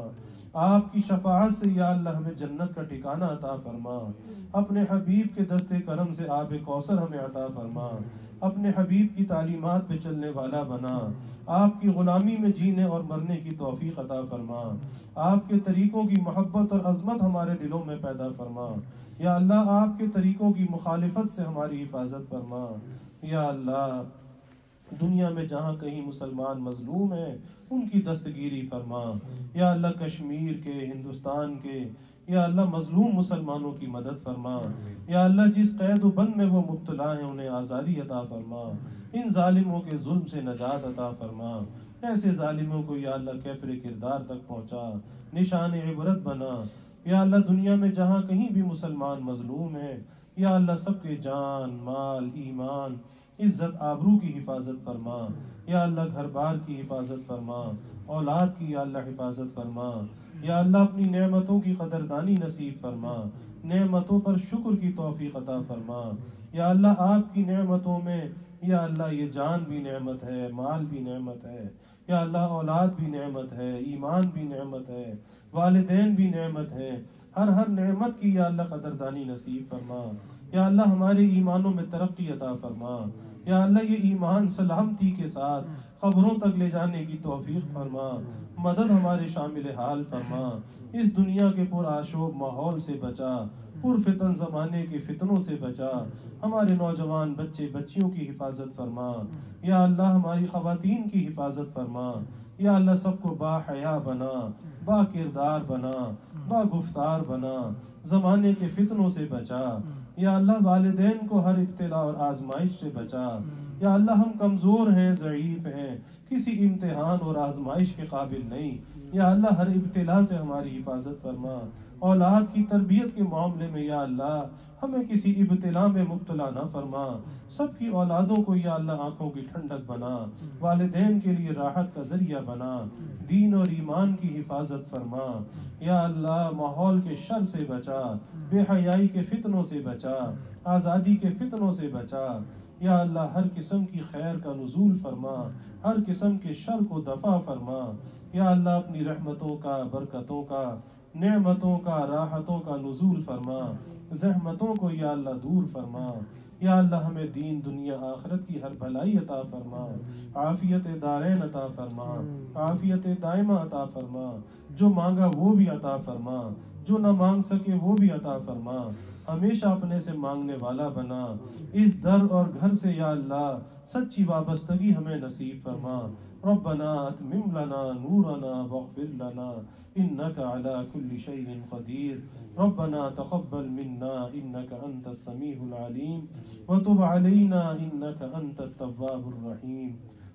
آپ کی شفاعت سے یا اللہ ہمیں جنت کا ٹھکانہ عطا فرما، اپنے حبیب کے دست کرم سے آب کوثر ہمیں عطا فرما، اپنے حبیب کی تعلیمات پہ چلنے والا بنا، آپ کی غلامی میں جینے اور مرنے کی توفیق عطا فرما، آپ کے طریقوں کی محبت اور عظمت ہمارے دلوں میں پیدا فرما، یا اللہ آپ کے طریقوں کی مخالفت سے ہماری حفاظت فرما، یا اللہ دنیا میں جہاں کہیں مسلمان مظلوم ہیں ان کی دستگیری فرما، یا اللہ کشمیر کے، ہندوستان کے یا اللہ مظلوم مسلمانوں کی مدد فرما، یا اللہ جس قید و بند میں وہ مبتلا ہیں انہیں آزادی عطا فرما، ان ظالموں کے ظلم سے نجات عطا فرما، ایسے ظالموں کو یا اللہ کیفر کردار تک پہنچا، نشان عبرت بنا، یا اللہ دنیا میں جہاں کہیں بھی مسلمان مظلوم ہیں یا اللہ سب کے جان، مال، ایمان، عزت، آبرو کی حفاظت فرما، یا اللہ گھر بار کی حفاظت فرما، اولاد کی یا اللہ حفاظت فرما، یا اللہ اپنی نعمتوں کی قدردانی نصیب فرما، نعمتوں پر شکر کی توفیق عطا فرما، یا اللہ آپ کی نعمتوں میں یا اللہ یہ جان بھی نعمت ہے، مال بھی نعمت ہے، یا اللہ اولاد بھی نعمت ہے، ایمان بھی نعمت ہے، والدین بھی نعمت ہے، ہر نعمت کی یا اللہ قدردانی نصیب فرما، یا اللہ ہمارے ایمانوں میں ترقی عطا فرما، یا اللہ یہ ایمان سلامتی کے ساتھ قبروں تک لے جانے کی توفیق فرما، مدد ہمارے شامل حال فرما، اس دنیا کے پر آشوب ماحول سے بچا، پر فتن زمانے کے فتنوں سے بچا، ہمارے نوجوان بچے بچیوں کی حفاظت فرما، یا اللہ ہماری خواتین کی حفاظت فرما، یا اللہ سب کو با حیا بنا، با کردار بنا، با گفتار بنا، زمانے کے فتنوں سے بچا، یا اللہ والدین کو ہر ابتلا اور آزمائش سے بچا، یا اللہ ہم کمزور ہیں، ضعیف ہیں، کسی امتحان اور آزمائش کے قابل نہیں، یا اللہ ہر ابتلا سے ہماری حفاظت فرما، اولاد کی تربیت کے معاملے میں یا اللہ ہمیں کسی ابتلا میں مبتلا نہ فرما، سب کی اولادوں کو یا اللہ آنکھوں کی ٹھنڈک بنا، والدین کے لیے راحت کا ذریعہ بنا، دین اور ایمان کی حفاظت فرما، یا اللہ ماحول کے شر سے بچا، بے حیائی کے فتنوں سے بچا، آزادی کے فتنوں سے بچا، یا اللہ ہر قسم کی خیر کا نزول فرما، ہر قسم کے شر کو دفع فرما، یا اللہ اپنی رحمتوں کا، برکتوں کا، نعمتوں کا، راحتوں کا نزول فرما، زحمتوں کو یا اللہ دور فرما، یا اللہ ہمیں دین دنیا آخرت کی ہر بھلائی عطا فرما، عافیت دارین عطا فرما، عافیت دائمہ عطا فرما، جو مانگا وہ بھی عطا فرما، جو نہ مانگ سکے وہ بھی عطا فرما، ہمیشہ اپنے سے مانگنے والا بنا، اس در اور گھر سے یا اللہ سچی وابستگی ہمیں نصیب فرما، ربنا اتمم لنا نورنا واغفر لنا انك على كل شيء قدير، ربنا تقبل منا انك انت السميع العليم وتب علينا انك انت التواب الرحيم،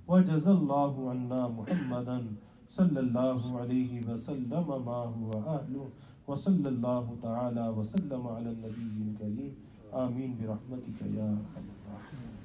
وجزى الله عنا محمدا صلى الله عليه وسلم ما هو اهله، وصلى الله تعالى وسلم على النبي الكريم، آمين برحمتك يا ارحم الراحمين.